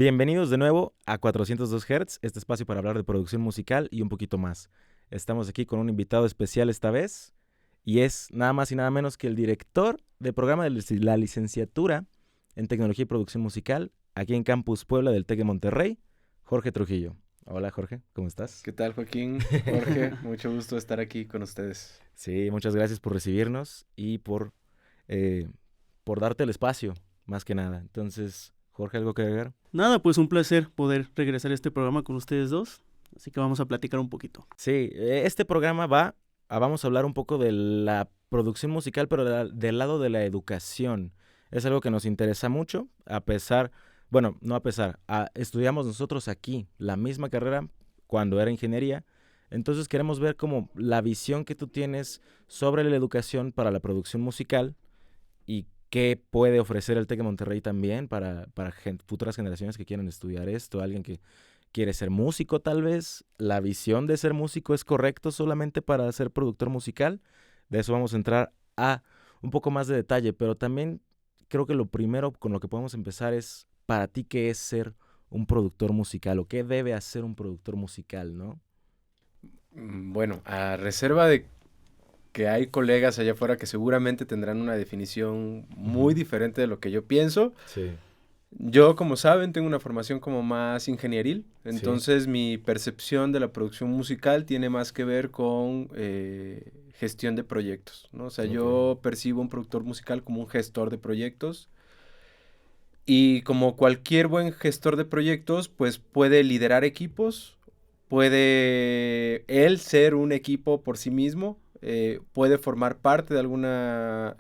Bienvenidos de nuevo a 402 Hz, este espacio para hablar de producción musical y un poquito más. Estamos aquí con un invitado especial esta vez y es nada más y nada menos que el director de programa de la licenciatura en Tecnología y Producción Musical aquí en Campus Puebla del TEC de Monterrey, Jorge Trujillo. Hola Jorge, ¿cómo estás? ¿Qué tal, Joaquín? Jorge, mucho gusto estar aquí con ustedes. Sí, muchas gracias por recibirnos y eh, por darte el espacio, más que nada. Entonces, Jorge, ¿algo que agregar? Nada, pues un placer poder regresar a este programa con ustedes dos, así que vamos a platicar un poquito. Sí, este programa vamos a hablar un poco de la producción musical, pero del lado de la educación. Es algo que nos interesa mucho, no a pesar, estudiamos nosotros aquí la misma carrera cuando era ingeniería, entonces queremos ver como la visión que tú tienes sobre la educación para la producción musical y qué puede ofrecer el TEC de Monterrey también para futuras generaciones que quieran estudiar esto, alguien que quiere ser músico tal vez, la visión de ser músico es correcto solamente para ser productor musical. De eso vamos a entrar a un poco más de detalle, pero también creo que lo primero con lo que podemos empezar es para ti qué es ser un productor musical o qué debe hacer un productor musical, ¿no? Bueno, a reserva de que hay colegas allá afuera que seguramente tendrán una definición muy Ujú. diferente de lo que yo pienso. Sí, Yo, como saben, tengo una formación como más ingenieril, sí, entonces mi percepción de la producción musical tiene más que ver con gestión de proyectos, ¿no? O sea, ok, yo percibo un productor musical como un gestor de proyectos. Y como cualquier buen gestor de proyectos, pues puede liderar equipos, puede él ser un equipo por sí mismo, puede formar parte de alguna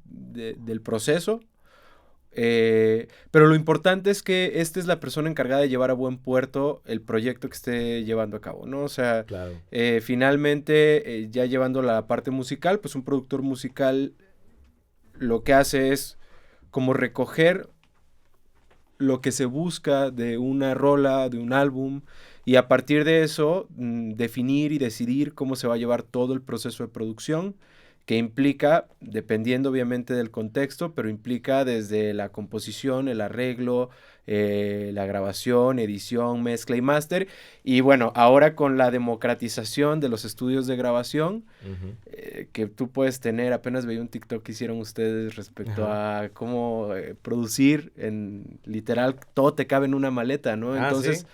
del proceso, pero lo importante es que esta es la persona encargada de llevar a buen puerto el proyecto que esté llevando a cabo, ¿no? O sea, claro. finalmente, ya llevando la parte musical, pues un productor musical lo que hace es como recoger lo que se busca de una rola, de un álbum, y a partir de eso definir y decidir cómo se va a llevar todo el proceso de producción, que implica, dependiendo obviamente del contexto, pero implica desde la composición, el arreglo, la grabación, edición, mezcla y máster. Y bueno, ahora con la democratización de los estudios de grabación, Ujú. que tú puedes tener, apenas veía un TikTok que hicieron ustedes respecto Ajá. a cómo producir en literal, todo te cabe en una maleta, ¿no? Ah, sí. Entonces,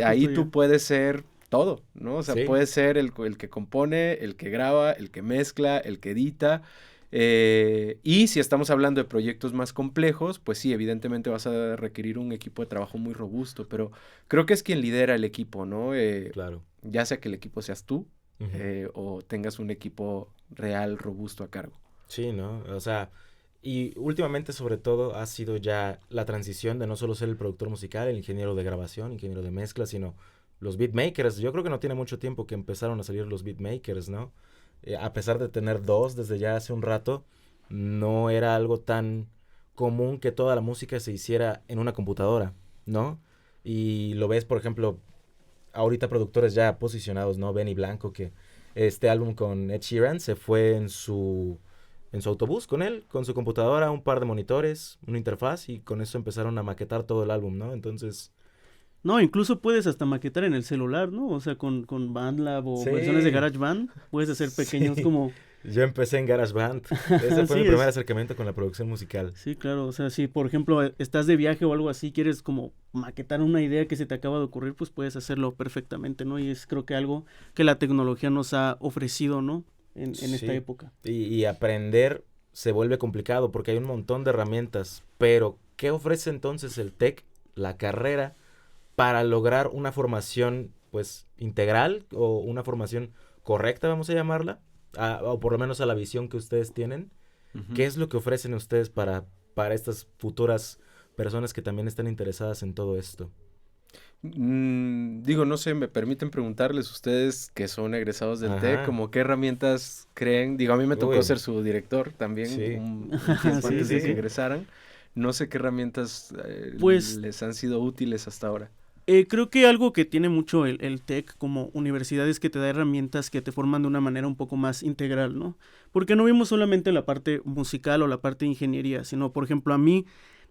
ahí Justo tú ya. puedes ser todo, ¿no? O sea, Sí, puedes ser el que compone, el que graba, el que mezcla, el que edita. Y si estamos hablando de proyectos más complejos, pues sí, evidentemente vas a requerir un equipo de trabajo muy robusto, pero creo que es quien lidera el equipo, ¿no? claro. Ya sea que el equipo seas tú, Ujú. o tengas un equipo real, robusto a cargo. Sí, ¿no? O sea, y últimamente sobre todo ha sido ya la transición de no solo ser el productor musical, el ingeniero de grabación, ingeniero de mezcla, sino los beatmakers. Yo creo que no tiene mucho tiempo que empezaron a salir los beatmakers, ¿no? A pesar de tener dos desde ya hace un rato, no era algo tan común que toda la música se hiciera en una computadora, ¿no? Y lo ves, por ejemplo, ahorita productores ya posicionados, ¿no? Benny Blanco, que este álbum con Ed Sheeran se fue en su autobús con él, con su computadora, un par de monitores, una interfaz y con eso empezaron a maquetar todo el álbum, ¿no? Entonces, No, incluso puedes hasta maquetar en el celular, ¿no? O sea, con BandLab o versiones de sí, GarageBand, puedes hacer pequeños sí. como... Yo empecé en GarageBand. Ese fue mi Sí, primer acercamiento con la producción musical. sí, claro, o sea, si por ejemplo estás de viaje o algo así, quieres como maquetar una idea que se te acaba de ocurrir, pues puedes hacerlo perfectamente, ¿no? Y es creo que algo que la tecnología nos ha ofrecido, ¿no? En esta Sí. época. Y aprender se vuelve complicado porque hay un montón de herramientas. Pero, ¿qué ofrece entonces el TEC, la carrera, para lograr una formación, pues, integral o una formación correcta, vamos a llamarla? O por lo menos a la visión que ustedes tienen. ¿Qué Ujú. es lo que ofrecen ustedes para estas futuras personas que también están interesadas en todo esto? Digo, no sé, me permiten preguntarles ustedes que son egresados del TEC, Ajá. como qué herramientas creen. Digo, a mí me tocó Uy, ser su director también sí. un tiempo Sí, Sí, antes sí, de que sí. sí. egresaran. No sé qué herramientas Pues les han sido útiles hasta ahora. creo que algo que tiene mucho el TEC como universidad es que te da herramientas que te forman de una manera un poco más integral, ¿no? Porque no vimos solamente la parte musical o la parte de ingeniería, sino, por ejemplo, a mí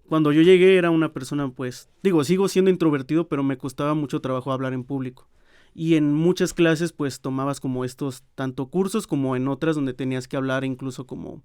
cuando yo llegué era una persona, pues, digo, sigo siendo introvertido, pero me costaba mucho trabajo hablar en público. Y en muchas clases, pues, tomabas como estos, tanto cursos como en otras donde tenías que hablar incluso como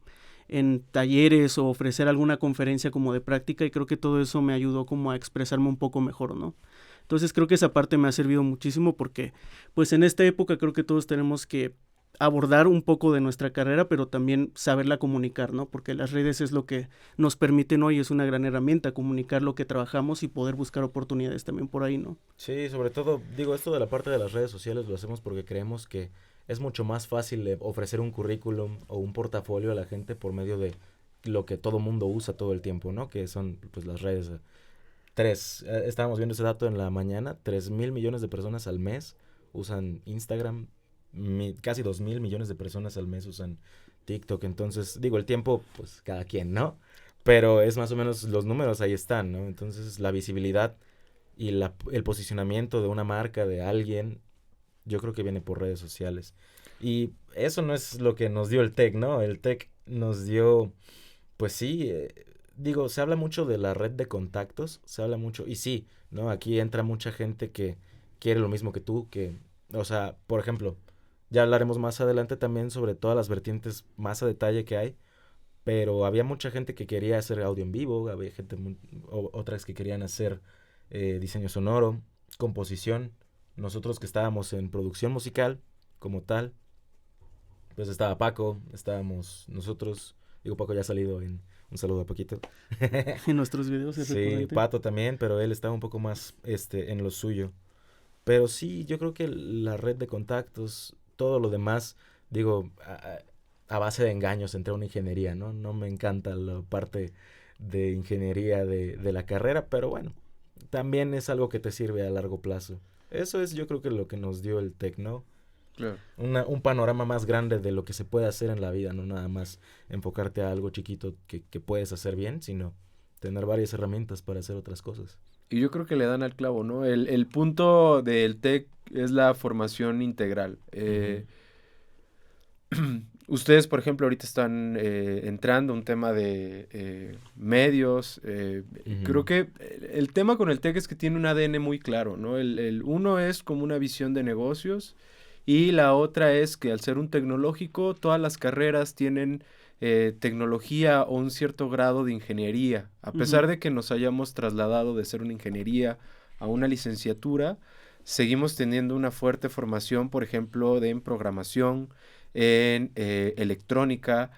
en talleres o ofrecer alguna conferencia como de práctica, y creo que todo eso me ayudó como a expresarme un poco mejor, ¿no? Entonces creo que esa parte me ha servido muchísimo porque, pues, en esta época creo que todos tenemos que abordar un poco de nuestra carrera, pero también saberla comunicar, ¿no? Porque las redes es lo que nos permiten hoy, es una gran herramienta, comunicar lo que trabajamos y poder buscar oportunidades también por ahí, ¿no? Sí, sobre todo, digo, esto de la parte de las redes sociales lo hacemos porque creemos que es mucho más fácil ofrecer un currículum o un portafolio a la gente por medio de lo que todo mundo usa todo el tiempo, ¿no? Que son, pues, las redes. Estábamos viendo ese dato en la mañana, 3.000 millones de personas al mes usan Instagram, casi 2.000 millones de personas al mes usan TikTok. Entonces, digo, el tiempo, pues, cada quien, ¿no? Pero es más o menos, los números ahí están, ¿no? Entonces, la visibilidad y el posicionamiento de una marca, de alguien, yo creo que viene por redes sociales. Y eso no es lo que nos dio el tech, ¿no? El tech nos dio, pues sí, digo, se habla mucho de la red de contactos, se habla mucho, y sí, ¿no? Aquí entra mucha gente que quiere lo mismo que tú, o sea, por ejemplo, ya hablaremos más adelante también sobre todas las vertientes más a detalle que hay, pero había mucha gente que quería hacer audio en vivo, había gente, otras que querían hacer diseño sonoro, composición. Nosotros que estábamos en producción musical como tal, pues estaba Paco, estábamos nosotros, digo, Paco ya ha salido en un saludo a Paquito. En nuestros videos es Sí, recurrente. Pato también, pero él estaba un poco más en lo suyo. Pero sí, yo creo que la red de contactos, todo lo demás, digo, a base de engaños entré a una ingeniería, ¿no? No me encanta la parte de ingeniería de la carrera, pero bueno, también es algo que te sirve a largo plazo. Eso es, yo creo que lo que nos dio el tech, ¿no? Claro. Un panorama más grande de lo que se puede hacer en la vida, no nada más enfocarte a algo chiquito que puedes hacer bien, sino tener varias herramientas para hacer otras cosas. Y yo creo que le dan al clavo, ¿no? El punto del TEC es la formación integral. Ustedes, por ejemplo, ahorita están entrando a un tema de medios. Creo que el tema con el TEC es que tiene un ADN muy claro, ¿no? Uno es como una visión de negocios y la otra es que al ser un tecnológico, todas las carreras tienen tecnología o un cierto grado de ingeniería. A pesar de que nos hayamos trasladado de ser una ingeniería a una licenciatura, seguimos teniendo una fuerte formación, por ejemplo, en programación, en electrónica,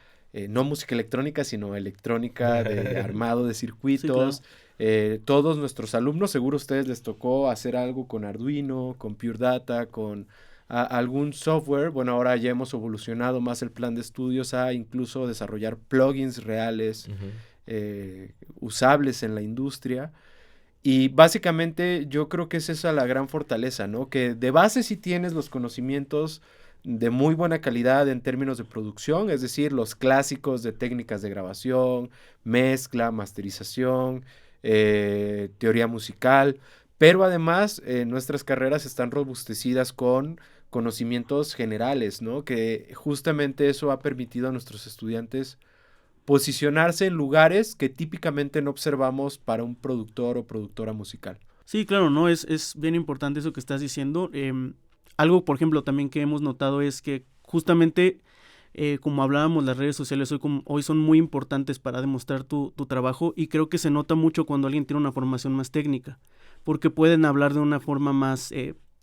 no música electrónica, sino electrónica de armado de circuitos. Sí, claro. Todos nuestros alumnos, seguro a ustedes les tocó hacer algo con Arduino, con Pure Data, con algún software. Bueno, ahora ya hemos evolucionado más el plan de estudios a incluso desarrollar plugins reales, usables en la industria. Y básicamente yo creo que es esa la gran fortaleza, ¿no? Que de base sí tienes los conocimientos de muy buena calidad en términos de producción, es decir, los clásicos de técnicas de grabación, mezcla, masterización, teoría musical, pero además nuestras carreras están robustecidas con conocimientos generales, ¿no? Que justamente eso ha permitido a nuestros estudiantes posicionarse en lugares que típicamente no observamos para un productor o productora musical. Sí, claro, ¿no? Es bien importante eso que estás diciendo. Algo, por ejemplo, también que hemos notado es que justamente, como hablábamos, las redes sociales hoy son muy importantes para demostrar tu trabajo, y creo que se nota mucho cuando alguien tiene una formación más técnica, porque pueden hablar de una forma más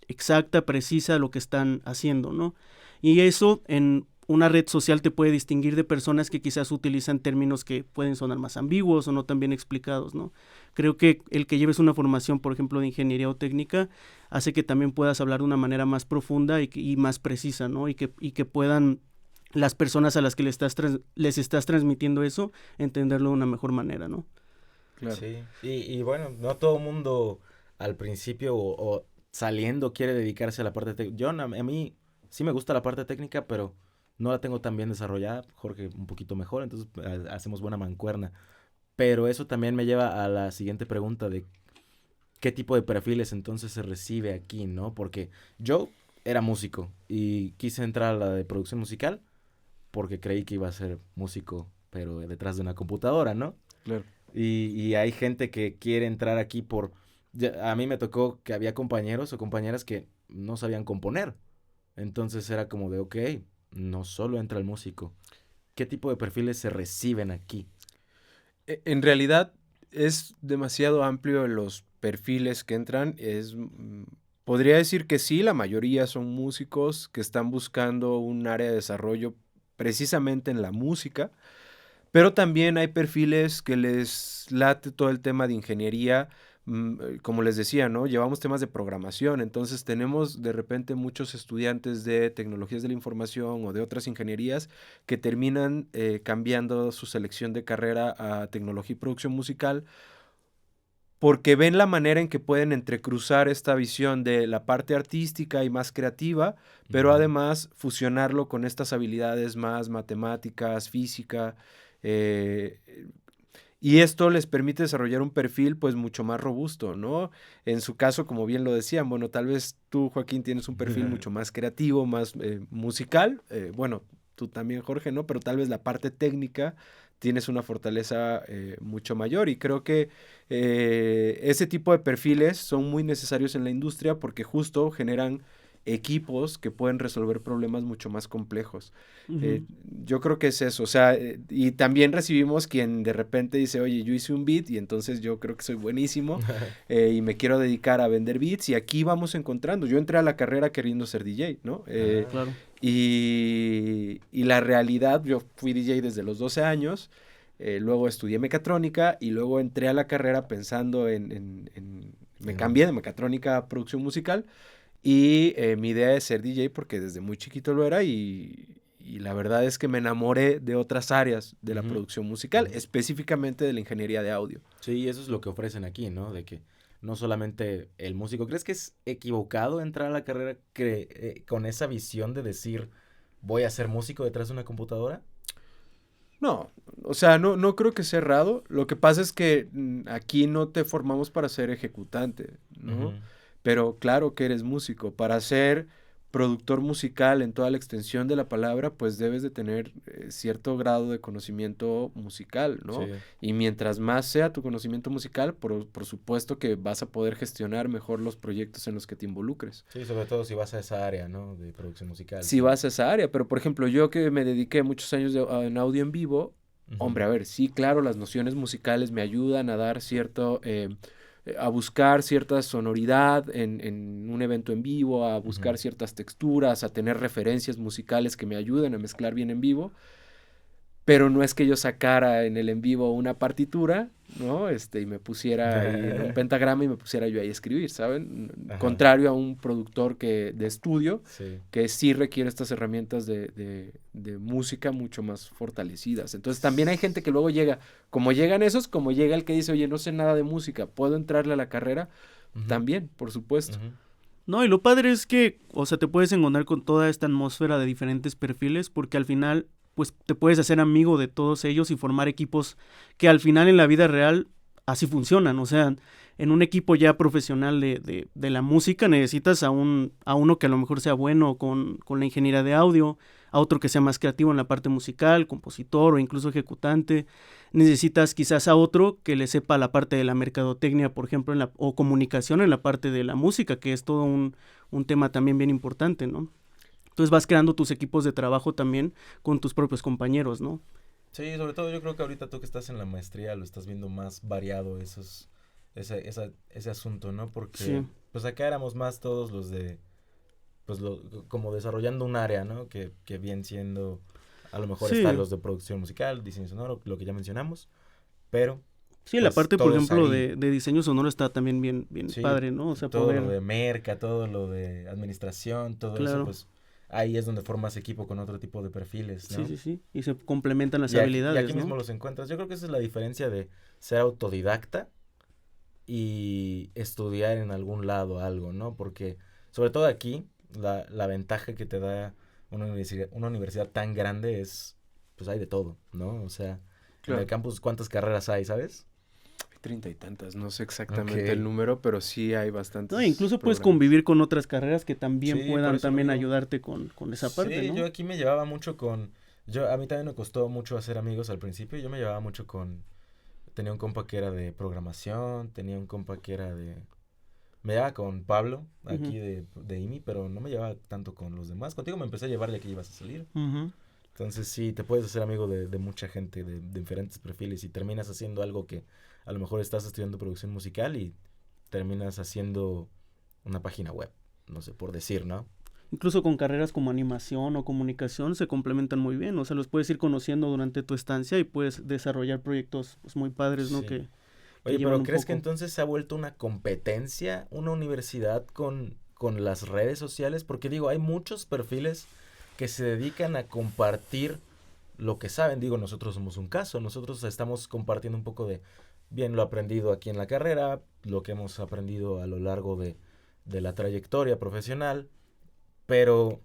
exacta, precisa de lo que están haciendo, ¿no? Y eso en una red social te puede distinguir de personas que quizás utilizan términos que pueden sonar más ambiguos o no tan bien explicados, ¿no? Creo que el que lleves una formación, por ejemplo, de ingeniería o técnica, hace que también puedas hablar de una manera más profunda y más precisa, ¿no? Y que puedan las personas a las que les estás transmitiendo eso entenderlo de una mejor manera, ¿no? Claro. Sí, y bueno, no todo el mundo al principio o saliendo quiere dedicarse a la parte técnica. A mí sí me gusta la parte técnica, pero no la tengo tan bien desarrollada. Jorge un poquito mejor, entonces hacemos buena mancuerna. Pero eso también me lleva a la siguiente pregunta de qué tipo de perfiles entonces se recibe aquí, ¿no? Porque yo era músico y quise entrar a la de producción musical porque creí que iba a ser músico, pero detrás de una computadora, ¿no? Claro. y hay gente que quiere entrar aquí a mí me tocó que había compañeros o compañeras que no sabían componer. Entonces era como de, ok, no solo entra el músico. ¿Qué tipo de perfiles se reciben aquí? En realidad es demasiado amplio los perfiles que entran. Podría decir que sí, la mayoría son músicos que están buscando un área de desarrollo precisamente en la música, pero también hay perfiles que les late todo el tema de ingeniería. Como les decía, ¿no? Llevamos temas de programación, entonces tenemos de repente muchos estudiantes de tecnologías de la información o de otras ingenierías que terminan cambiando su selección de carrera a tecnología y producción musical porque ven la manera en que pueden entrecruzar esta visión de la parte artística y más creativa, pero además fusionarlo con estas habilidades más matemáticas, física, eh, y esto les permite desarrollar un perfil pues mucho más robusto, ¿no? En su caso, como bien lo decían, bueno, tal vez tú, Joaquín, tienes un perfil mucho más creativo, más musical, bueno, tú también, Jorge, ¿no? Pero tal vez la parte técnica tienes una fortaleza mucho mayor y creo que ese tipo de perfiles son muy necesarios en la industria porque justo generan equipos que pueden resolver problemas mucho más complejos. Yo creo que es eso, o sea, y también recibimos quien de repente dice, oye, yo hice un beat y entonces yo creo que soy buenísimo y me quiero dedicar a vender beats y aquí vamos encontrando. Yo entré a la carrera queriendo ser DJ, ¿no? Claro. Y la realidad, yo fui DJ desde los 12 años, luego estudié mecatrónica y luego entré a la carrera pensando me cambié de mecatrónica a producción musical y mi idea es ser DJ porque desde muy chiquito lo era y la verdad es que me enamoré de otras áreas de la producción musical, específicamente de la ingeniería de audio. Sí, eso es lo que ofrecen aquí, ¿no? De que no solamente el músico. ¿Crees que es equivocado entrar a la carrera con esa visión de decir, voy a ser músico detrás de una computadora? No, o sea, no creo que sea errado. Lo que pasa es que aquí no te formamos para ser ejecutante, ¿no? Pero claro que eres músico. Para ser productor musical en toda la extensión de la palabra, pues debes de tener cierto grado de conocimiento musical, ¿no? Sí. Y mientras más sea tu conocimiento musical, por supuesto que vas a poder gestionar mejor los proyectos en los que te involucres. Sí, sobre todo si vas a esa área, ¿no? De producción musical. Si vas a esa área, pero por ejemplo, yo que me dediqué muchos años en audio en vivo, hombre, a ver, sí, claro, las nociones musicales me ayudan a dar cierto, a buscar cierta sonoridad en un evento en vivo, a buscar ciertas texturas, a tener referencias musicales que me ayuden a mezclar bien en vivo, pero no es que yo sacara en el en vivo una partitura, ¿no? Y me pusiera ahí en un pentagrama y me pusiera yo ahí a escribir, ¿saben? Contrario a un productor de estudio, que sí requiere estas herramientas de música mucho más fortalecidas. Entonces también hay gente que luego llega, como llegan esos, como llega el que dice, oye, no sé nada de música, ¿puedo entrarle a la carrera? También, por supuesto. No, y lo padre es que, o sea, te puedes encontrar con toda esta atmósfera de diferentes perfiles, porque al final pues te puedes hacer amigo de todos ellos y formar equipos que al final en la vida real así funcionan. O sea, en un equipo ya profesional de la música necesitas a uno que a lo mejor sea bueno con la ingeniería de audio, a otro que sea más creativo en la parte musical, compositor o incluso ejecutante. Necesitas quizás a otro que le sepa la parte de la mercadotecnia, por ejemplo, o comunicación en la parte de la música, que es todo un tema también bien importante, ¿no? Entonces vas creando tus equipos de trabajo también con tus propios compañeros, ¿no? Sí, sobre todo yo creo que ahorita tú que estás en la maestría lo estás viendo más variado ese asunto, ¿no? Porque pues acá éramos más todos los de, pues como desarrollando un área, ¿no? Que bien siendo, a lo mejor están los de producción musical, diseño sonoro, lo que ya mencionamos, pero... Sí, pues, la parte, por ejemplo, de diseño sonoro está también bien padre, ¿no? O sea, todo lo de merca, todo lo de administración, todo eso, pues... Ahí es donde formas equipo con otro tipo de perfiles, ¿no? Sí. Y se complementan las habilidades, y aquí mismo los encuentras. Yo creo que esa es la diferencia de ser autodidacta y estudiar en algún lado algo, ¿no? Porque, sobre todo aquí, la ventaja que te da una universidad tan grande es, pues hay de todo, ¿no? O sea, en el campus, ¿cuántas carreras hay, sabes? 30 y tantas, no sé exactamente el número, pero sí hay bastantes. No, incluso puedes convivir con otras carreras que también puedan también ayudarte con esa parte, ¿no? Yo aquí me llevaba mucho a mí también me costó mucho hacer amigos al principio, yo me llevaba mucho con tenía un compa que era de programación, tenía un compa que era de... Me llevaba con Pablo, aquí de IMI, pero no me llevaba tanto con los demás. Contigo me empecé a llevar ya que ibas a salir. Entonces sí, te puedes hacer amigo de mucha gente, de diferentes perfiles, y terminas haciendo algo que a lo mejor estás estudiando producción musical y terminas haciendo una página web, no sé, por decir, ¿no? Incluso con carreras como animación o comunicación se complementan muy bien, o sea, los puedes ir conociendo durante tu estancia y puedes desarrollar proyectos pues, muy padres, ¿no? Sí. Que Oye, llevan pero un ¿crees que poco. entonces se ha vuelto una competencia una universidad con las redes sociales? Porque digo, hay muchos perfiles que se dedican a compartir lo que saben. Digo, nosotros somos un caso, nosotros estamos compartiendo un poco de, bien, lo aprendido aquí en la carrera, lo que hemos aprendido a lo largo de la trayectoria profesional, pero,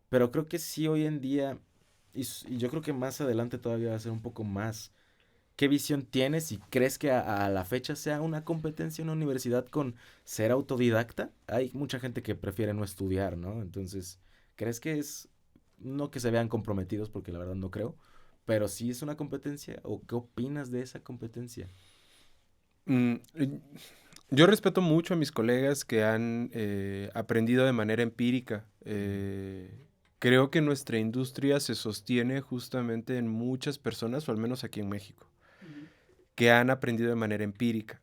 pero creo que sí hoy en día, y yo creo que más adelante todavía va a ser un poco más. ¿Qué visión tienes y crees que a la fecha sea una competencia en una universidad con ser autodidacta? Hay mucha gente que prefiere no estudiar, ¿no? Entonces, ¿crees que es, no que se vean comprometidos, porque la verdad no creo, pero sí es una competencia? ¿O qué opinas de esa competencia? Mm, yo respeto mucho a mis colegas que han aprendido de manera empírica. Creo que nuestra industria se sostiene justamente en muchas personas, o al menos aquí en México, que han aprendido de manera empírica.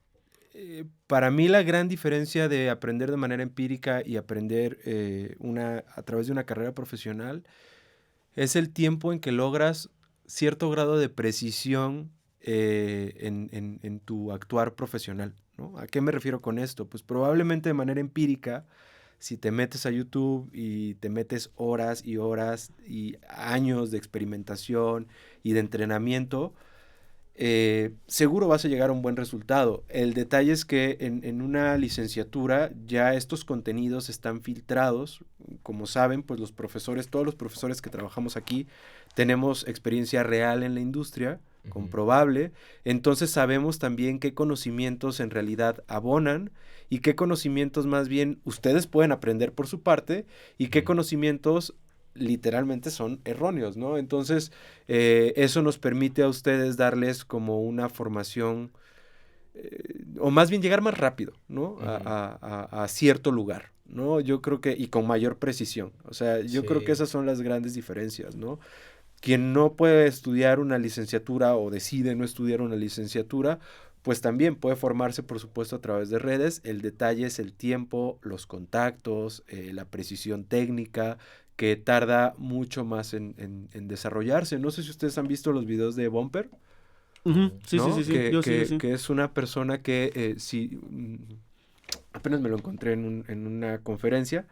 Para mí la gran diferencia de aprender de manera empírica y aprender a través de una carrera profesional es el tiempo en que logras cierto grado de precisión en tu actuar profesional, ¿no? ¿A qué me refiero con esto? Pues probablemente de manera empírica, si te metes a YouTube y te metes horas y horas y años de experimentación y de entrenamiento, seguro vas a llegar a un buen resultado. El detalle es que en una licenciatura ya estos contenidos están filtrados. Como saben, pues los profesores, todos los profesores que trabajamos aquí, tenemos experiencia real en la industria, comprobable. Entonces sabemos también qué conocimientos en realidad abonan y qué conocimientos más bien ustedes pueden aprender por su parte y qué conocimientos literalmente son erróneos, ¿no? Entonces, eso nos permite a ustedes darles como una formación, o más bien llegar más rápido, ¿no? A cierto lugar, ¿no? Yo creo que, y con mayor precisión. O sea, yo creo que Sí. esas son las grandes diferencias, ¿no? Quien no puede estudiar una licenciatura o decide no estudiar una licenciatura, pues también puede formarse, por supuesto, a través de redes. El detalle es el tiempo, los contactos, la precisión técnica, que tarda mucho más en desarrollarse. No sé si ustedes han visto los videos de Bumper, Sí, sí, ¿no? sí, sí, yo sí, yo sí. Que es una persona que, apenas me lo encontré en una conferencia,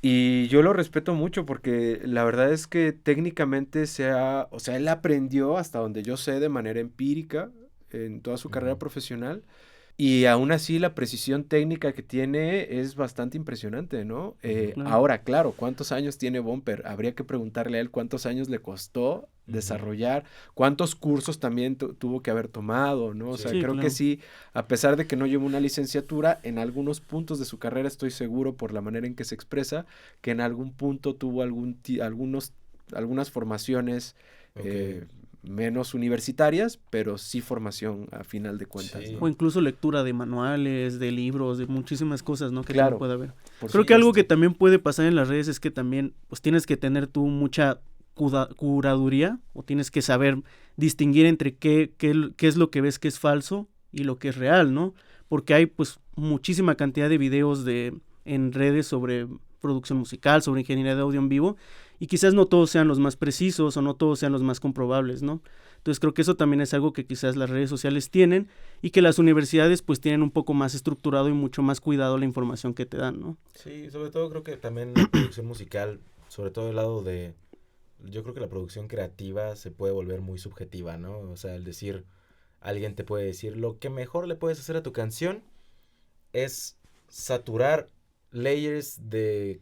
y yo lo respeto mucho porque la verdad es que técnicamente o sea, él aprendió hasta donde yo sé de manera empírica en toda su carrera profesional, y aún así la precisión técnica que tiene es bastante impresionante, ¿no? Claro. Ahora, claro, ¿cuántos años tiene Bumper? Habría que preguntarle a él cuántos años le costó desarrollar, cuántos cursos también tuvo que haber tomado, ¿no? O sea, Sí, creo que claro. sí, a pesar de que no llevó una licenciatura, en algunos puntos de su carrera estoy seguro por la manera en que se expresa, que en algún punto tuvo algunas formaciones menos universitarias, pero sí formación a final de cuentas, Sí. ¿no? O incluso lectura de manuales, de libros, de muchísimas cosas, ¿no? Que también Claro, puede haber. por Creo que algo que supuesto. también puede pasar en las redes es que también pues tienes que tener tú mucha curaduría o tienes que saber distinguir entre qué es lo que ves que es falso y lo que es real, ¿no? Porque hay pues muchísima cantidad de videos en redes sobre producción musical, sobre ingeniería de audio en vivo, y quizás no todos sean los más precisos o no todos sean los más comprobables, ¿no? Entonces creo que eso también es algo que quizás las redes sociales tienen y que las universidades pues tienen un poco más estructurado y mucho más cuidado la información que te dan, ¿no? Sí, sobre todo creo que también la producción musical, sobre todo el lado de... Yo creo que la producción creativa se puede volver muy subjetiva, ¿no? O sea, el decir, alguien te puede decir, lo que mejor le puedes hacer a tu canción es saturar layers de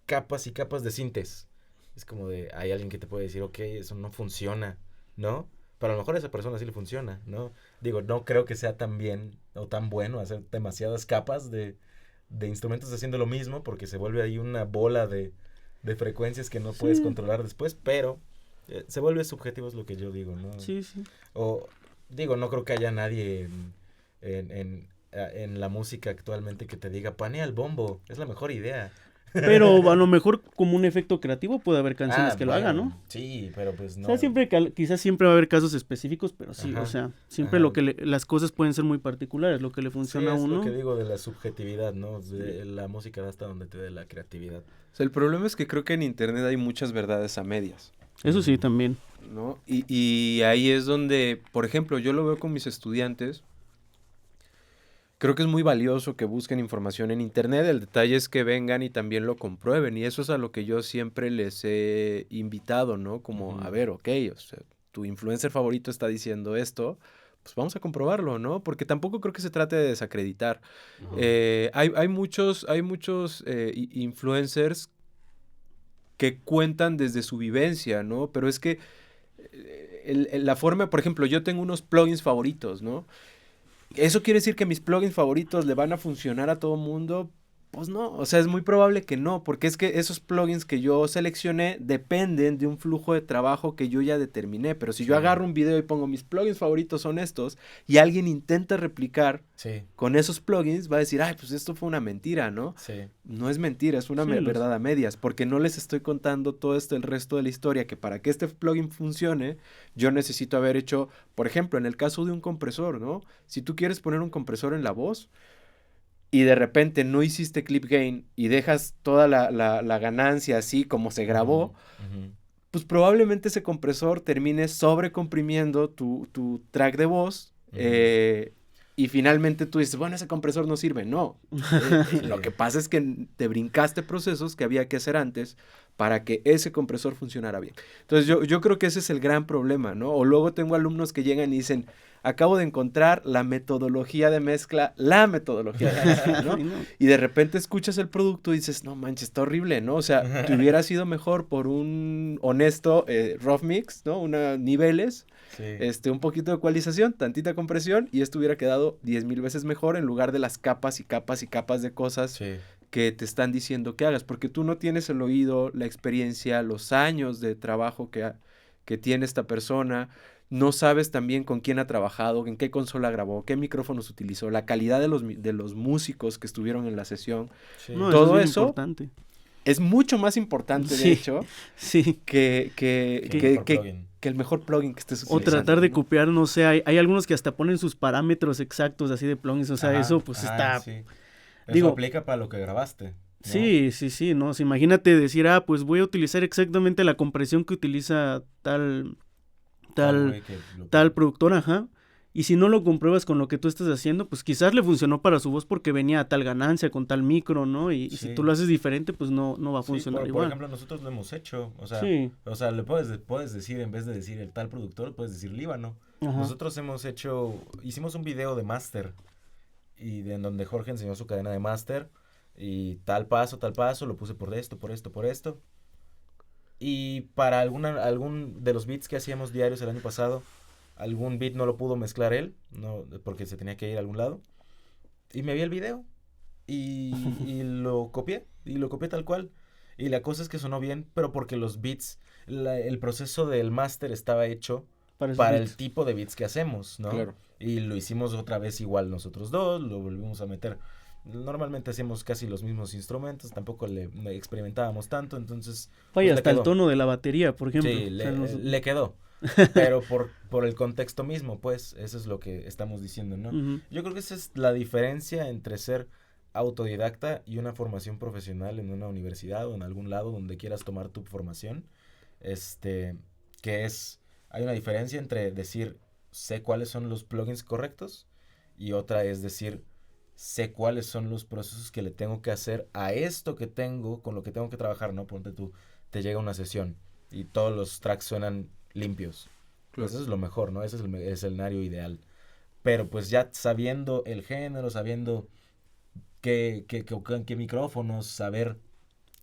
capas y capas de sintes. Es como de, hay alguien que te puede decir, ok, eso no funciona, ¿no? Pero a lo mejor a esa persona sí le funciona, ¿no? Digo, no creo que sea tan bien o tan bueno hacer demasiadas capas de instrumentos haciendo lo mismo, porque se vuelve ahí una bola de frecuencias que no puedes Sí, controlar después, pero se vuelve subjetivo, es lo que yo digo, ¿no? sí, sí. O Digo, no creo que haya nadie en la música actualmente que te diga, panea el bombo, es la mejor idea. Pero a lo mejor como un efecto creativo puede haber canciones que lo hagan, ¿no? Sí, pero pues no. O sea, quizás siempre va a haber casos específicos, pero sí, Ajá, o sea, siempre ajá. las cosas pueden ser muy particulares, lo que le Sí, funciona a es lo uno. que digo de la subjetividad, ¿no? La música da hasta donde te dé la creatividad. O sea, el problema es que creo que en internet hay muchas verdades a medias, Eso sí, también. ¿no? Y ahí es donde, por ejemplo, yo lo veo con mis estudiantes. Creo que es muy valioso que busquen información en internet. El detalle es que vengan y también lo comprueben. Y eso es a lo que yo siempre les he invitado, ¿no? Como, a ver, ok, o sea, tu influencer favorito está diciendo esto, pues vamos a comprobarlo, ¿no? Porque tampoco creo que se trate de desacreditar. Hay muchos influencers que cuentan desde su vivencia, ¿no? Pero es que la forma, por ejemplo, yo tengo unos plugins favoritos, ¿no? ¿Eso quiere decir que mis plugins favoritos le van a funcionar a todo mundo? Pues no, o sea, es muy probable que no, porque es que esos plugins que yo seleccioné dependen de un flujo de trabajo que yo ya determiné, pero si yo agarro un video y pongo mis plugins favoritos son estos, y alguien intenta replicar con esos plugins, va a decir, ay, pues esto fue una mentira, ¿no? Sí. No es mentira, es una verdad a medias, porque no les estoy contando todo el resto de la historia, que para que este plugin funcione, yo necesito haber hecho, por ejemplo, en el caso de un compresor, ¿no? Si tú quieres poner un compresor en la voz, y de repente no hiciste clip gain y dejas toda la ganancia así como se grabó, pues probablemente ese compresor termine sobrecomprimiendo tu track de voz y finalmente tú dices, bueno, ese compresor no sirve. No, lo que pasa es que te brincaste procesos que había que hacer antes para que ese compresor funcionara bien. Entonces yo creo que ese es el gran problema, ¿no? O luego tengo alumnos que llegan y dicen, acabo de encontrar la metodología de mezcla, ¿no? Y de repente escuchas el producto y dices, no manches, está horrible, ¿no? O sea, te hubiera sido mejor por un honesto rough mix, ¿no? Niveles, un poquito de ecualización, tantita compresión, y esto hubiera quedado 10,000 veces mejor en lugar de las capas y capas y capas de cosas que te están diciendo que hagas, porque tú no tienes el oído, la experiencia, los años de trabajo que tiene esta persona. No sabes también con quién ha trabajado, en qué consola grabó, qué micrófonos utilizó, la calidad de los músicos que estuvieron en la sesión. No, todo eso eso es mucho más importante, de hecho, que el mejor plugin que estés utilizando. O tratar de copiar, no sé, hay algunos que hasta ponen sus parámetros exactos así de plugins, o sea, eso pues está... Sí. Eso aplica para lo que grabaste, ¿no? Sí, no, imagínate decir, pues voy a utilizar exactamente la compresión que utiliza tal productor, ajá. Y si no lo compruebas con lo que tú estás haciendo, pues quizás le funcionó para su voz porque venía a tal ganancia con tal micro, ¿no? Y si tú lo haces diferente, pues no va a funcionar igual. Por ejemplo, nosotros lo hemos hecho, o sea, le puedes decir, en vez de decir el tal productor, puedes decir Líbano. Ajá. Nosotros hicimos un video de máster, y en donde Jorge enseñó su cadena de máster, y tal paso, lo puse por esto. Y para algún de los beats que hacíamos diarios el año pasado, algún beat no lo pudo mezclar él, no, porque se tenía que ir a algún lado. Y me vi el video y lo copié tal cual. Y la cosa es que sonó bien, pero porque los beats, el proceso del máster estaba hecho para el tipo de beats que hacemos, ¿no? Claro. Y lo hicimos otra vez igual nosotros dos, lo volvimos a meter. Normalmente hacíamos casi los mismos instrumentos, tampoco le experimentábamos tanto, entonces... Vaya, hasta el tono de la batería, por ejemplo. Sí, le quedó, pero por el contexto mismo, pues, eso es lo que estamos diciendo, ¿no? Yo creo que esa es la diferencia entre ser autodidacta y una formación profesional en una universidad o en algún lado donde quieras tomar tu formación, hay una diferencia entre decir, sé cuáles son los plugins correctos, y otra es decir, sé cuáles son los procesos que le tengo que hacer a esto que tengo, con lo que tengo que trabajar, ¿no? Ponte tú, te llega una sesión y todos los tracks suenan limpios. Claro. Eso es lo mejor, ¿no? Ese es el escenario ideal. Pero pues ya sabiendo el género, sabiendo qué micrófonos, saber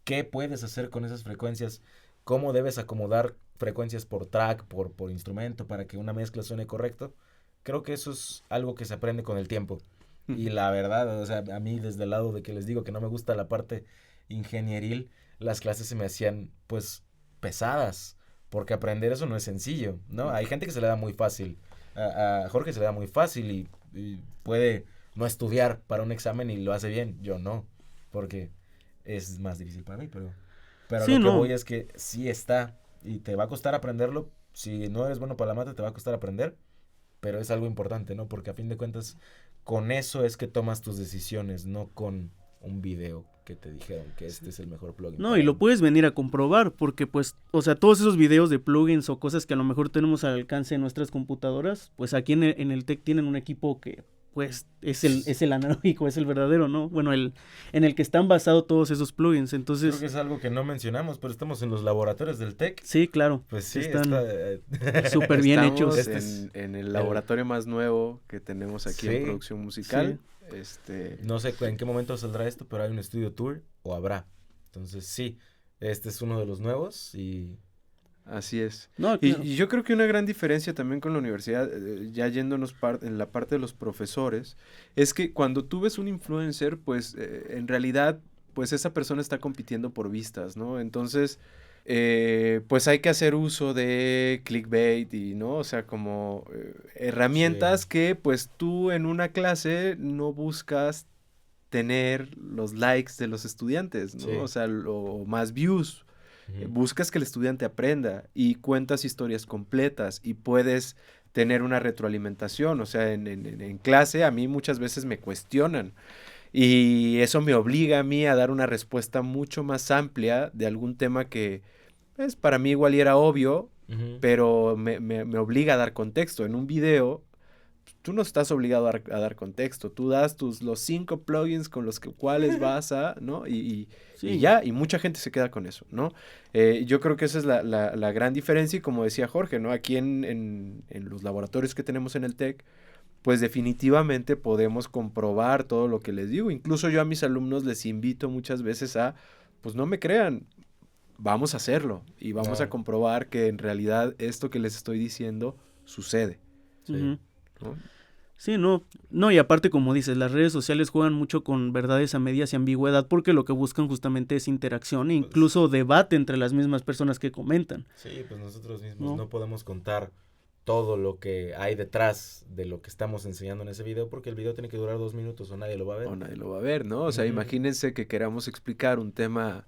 qué puedes hacer con esas frecuencias, cómo debes acomodar frecuencias por track, por instrumento, para que una mezcla suene correcto, creo que eso es algo que se aprende con el tiempo. Y la verdad, o sea, a mí desde el lado de que les digo que no me gusta la parte ingenieril, las clases se me hacían, pues, pesadas, porque aprender eso no es sencillo, ¿no? Hay gente que se le da muy fácil, A Jorge se le da muy fácil y puede no estudiar para un examen y lo hace bien. Yo no, porque es más difícil para mí, pero Sí, lo que no. voy es que sí está y te va a costar aprenderlo. Si no eres bueno para la mata, te va a costar aprender, pero es algo importante, ¿no? Porque a fin de cuentas, con eso es que tomas tus decisiones, no con un video que te dijeron que este es el mejor plugin. No, y lo puedes venir a comprobar, porque pues, o sea, todos esos videos de plugins o cosas que a lo mejor tenemos al alcance de nuestras computadoras, pues aquí en el TEC tienen un equipo que, pues, es el analógico, es el verdadero, ¿no? Bueno, en el que están basados todos esos plugins, entonces... Creo que es algo que no mencionamos, pero estamos en los laboratorios del TEC. Sí, claro. Pues sí, están está... súper bien Estamos hechos. en el laboratorio más nuevo que tenemos aquí en producción musical. No sé en qué momento saldrá esto, pero hay un estudio tour o habrá. Entonces sí, este es uno de los nuevos y... Así es. No, claro. Y yo creo que una gran diferencia también con la universidad, ya yéndonos en la parte de los profesores, es que cuando tú ves un influencer, pues en realidad, pues esa persona está compitiendo por vistas, ¿no? Entonces, pues hay que hacer uso de clickbait y, ¿no? O sea, como herramientas que pues tú en una clase no buscas tener los likes de los estudiantes, ¿no? Sí. O sea, o más views. Buscas que el estudiante aprenda y cuentas historias completas y puedes tener una retroalimentación. O sea, en clase a mí muchas veces me cuestionan y eso me obliga a mí a dar una respuesta mucho más amplia de algún tema que pues, para mí igual era obvio, pero me obliga a dar contexto. En un video tú no estás obligado a dar contexto, tú das los 5 plugins con los cuales vas a, ¿no? Y ya, y mucha gente se queda con eso, ¿no? Yo creo que esa es la gran diferencia y como decía Jorge, ¿no? Aquí en los laboratorios que tenemos en el TEC, pues definitivamente podemos comprobar todo lo que les digo. Incluso yo a mis alumnos les invito muchas veces a, pues no me crean, vamos a hacerlo y vamos a comprobar que en realidad esto que les estoy diciendo sucede. Sí. ¿No? Sí, no, y aparte como dices, las redes sociales juegan mucho con verdades a medias y ambigüedad porque lo que buscan justamente es interacción e incluso debate entre las mismas personas que comentan. Sí, pues nosotros mismos no podemos contar todo lo que hay detrás de lo que estamos enseñando en ese video porque el video tiene que durar 2 minutos o nadie lo va a ver. O nadie lo va a ver, ¿no? O sea, imagínense que queramos explicar un tema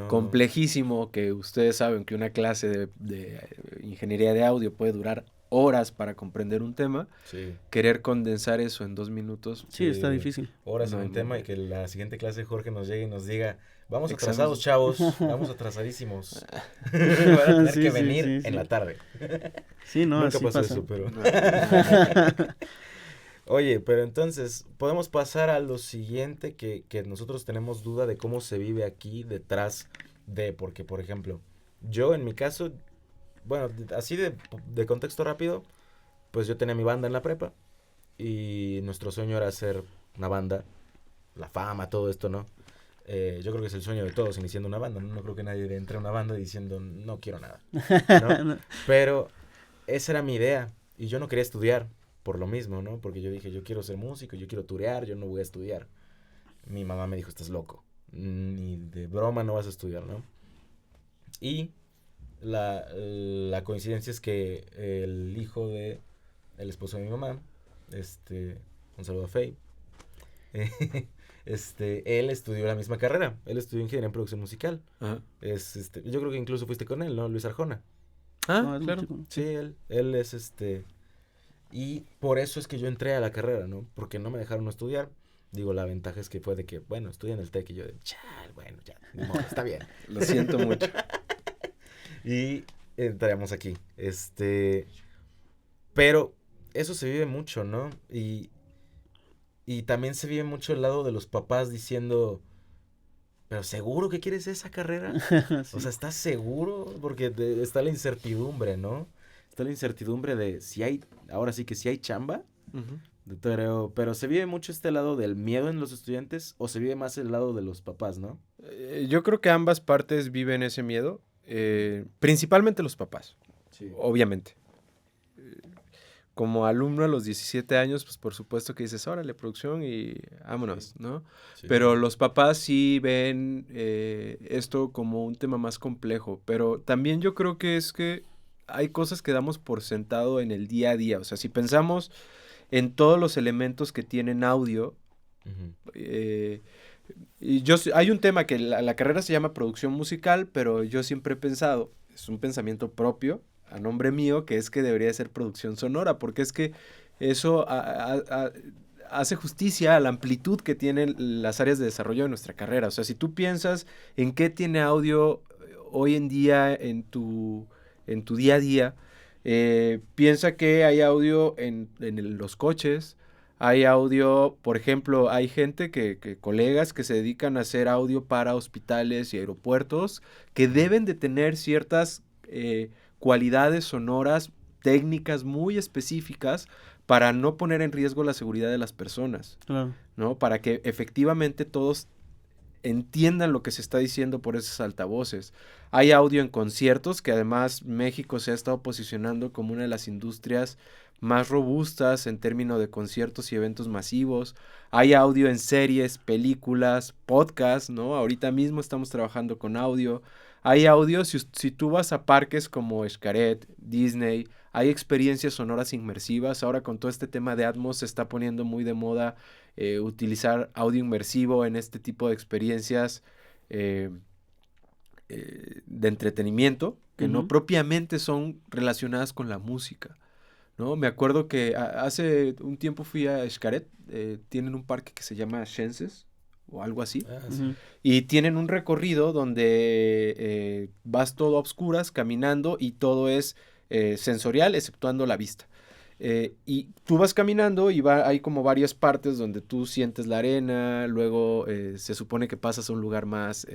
complejísimo que ustedes saben que una clase de ingeniería de audio puede durar horas para comprender un tema, querer condensar eso en 2 minutos. Sí, está difícil. Horas en un tema y que la siguiente clase Jorge nos llegue y nos diga, vamos atrasados, chavos, vamos atrasadísimos. Van a tener que venir en la tarde. Sí, no, nunca así pasó pasa. eso, pero... Oye, pero entonces, podemos pasar a lo siguiente que nosotros tenemos duda de cómo se vive aquí detrás de, porque por ejemplo, yo en mi caso... Bueno, así de contexto rápido, pues yo tenía mi banda en la prepa y nuestro sueño era hacer una banda, la fama, todo esto, ¿no? Yo creo que es el sueño de todos iniciando una banda, no creo que nadie entre a una banda diciendo no quiero nada, ¿no? Pero esa era mi idea y yo no quería estudiar por lo mismo, ¿no? Porque yo dije, yo quiero ser músico, yo quiero turear, yo no voy a estudiar. Mi mamá me dijo, estás loco, ni de broma no vas a estudiar, ¿no? Y... La coincidencia es que el hijo de el esposo de mi mamá, un saludo a Faye, él estudió la misma carrera, él estudió ingeniería en producción musical. Ajá. Yo creo que incluso fuiste con él, ¿no? Luis Arjona. Ah, claro. Sí, él es y por eso es que yo entré a la carrera, ¿no? Porque no me dejaron estudiar. Digo, la ventaja es que fue de que, bueno, estudié en el TEC y yo de, bueno, ya, no, está bien. Lo siento mucho. Y entramos aquí. Pero eso se vive mucho, ¿no? Y también se vive mucho el lado de los papás diciendo, ¿pero seguro que quieres esa carrera? Sí. O sea, ¿estás seguro? Porque está la incertidumbre, ¿no? Está la incertidumbre de si hay, ahora sí que si hay chamba. Pero se vive mucho este lado del miedo en los estudiantes o se vive más el lado de los papás, ¿no? Yo creo que ambas partes viven ese miedo. Principalmente los papás, obviamente. Como alumno a los 17 años, pues por supuesto que dices, órale, producción y vámonos, ¿no? Sí. Pero los papás sí ven esto como un tema más complejo. Pero también yo creo que es que hay cosas que damos por sentado en el día a día. O sea, si pensamos en todos los elementos que tienen audio, y hay un tema que la carrera se llama producción musical, pero yo siempre he pensado, es un pensamiento propio, a nombre mío, que es que debería ser producción sonora, porque es que eso hace justicia a la amplitud que tienen las áreas de desarrollo de nuestra carrera. O sea, si tú piensas en qué tiene audio hoy en día en tu día a día, piensa que hay audio en los coches, hay audio, por ejemplo, hay gente colegas que se dedican a hacer audio para hospitales y aeropuertos que deben de tener ciertas cualidades sonoras, técnicas muy específicas para no poner en riesgo la seguridad de las personas, Claro. ¿no? Para que efectivamente todos entiendan lo que se está diciendo por esos altavoces. Hay audio en conciertos, que además México se ha estado posicionando como una de las industrias más robustas en términos de conciertos y eventos masivos. Hay audio en series, películas, podcasts, ¿no? Ahorita mismo estamos trabajando con audio. Hay audio, si tú vas a parques como Xcaret, Disney, hay experiencias sonoras inmersivas. Ahora con todo este tema de Atmos se está poniendo muy de moda utilizar audio inmersivo en este tipo de experiencias de entretenimiento que no propiamente son relacionadas con la música, ¿no? Me acuerdo que hace un tiempo fui a Xcaret, tienen un parque que se llama Shenses o algo así, Sí. y tienen un recorrido donde vas todo a obscuras caminando y todo es sensorial exceptuando la vista. Y tú vas caminando y hay como varias partes donde tú sientes la arena, luego se supone que pasas a un lugar más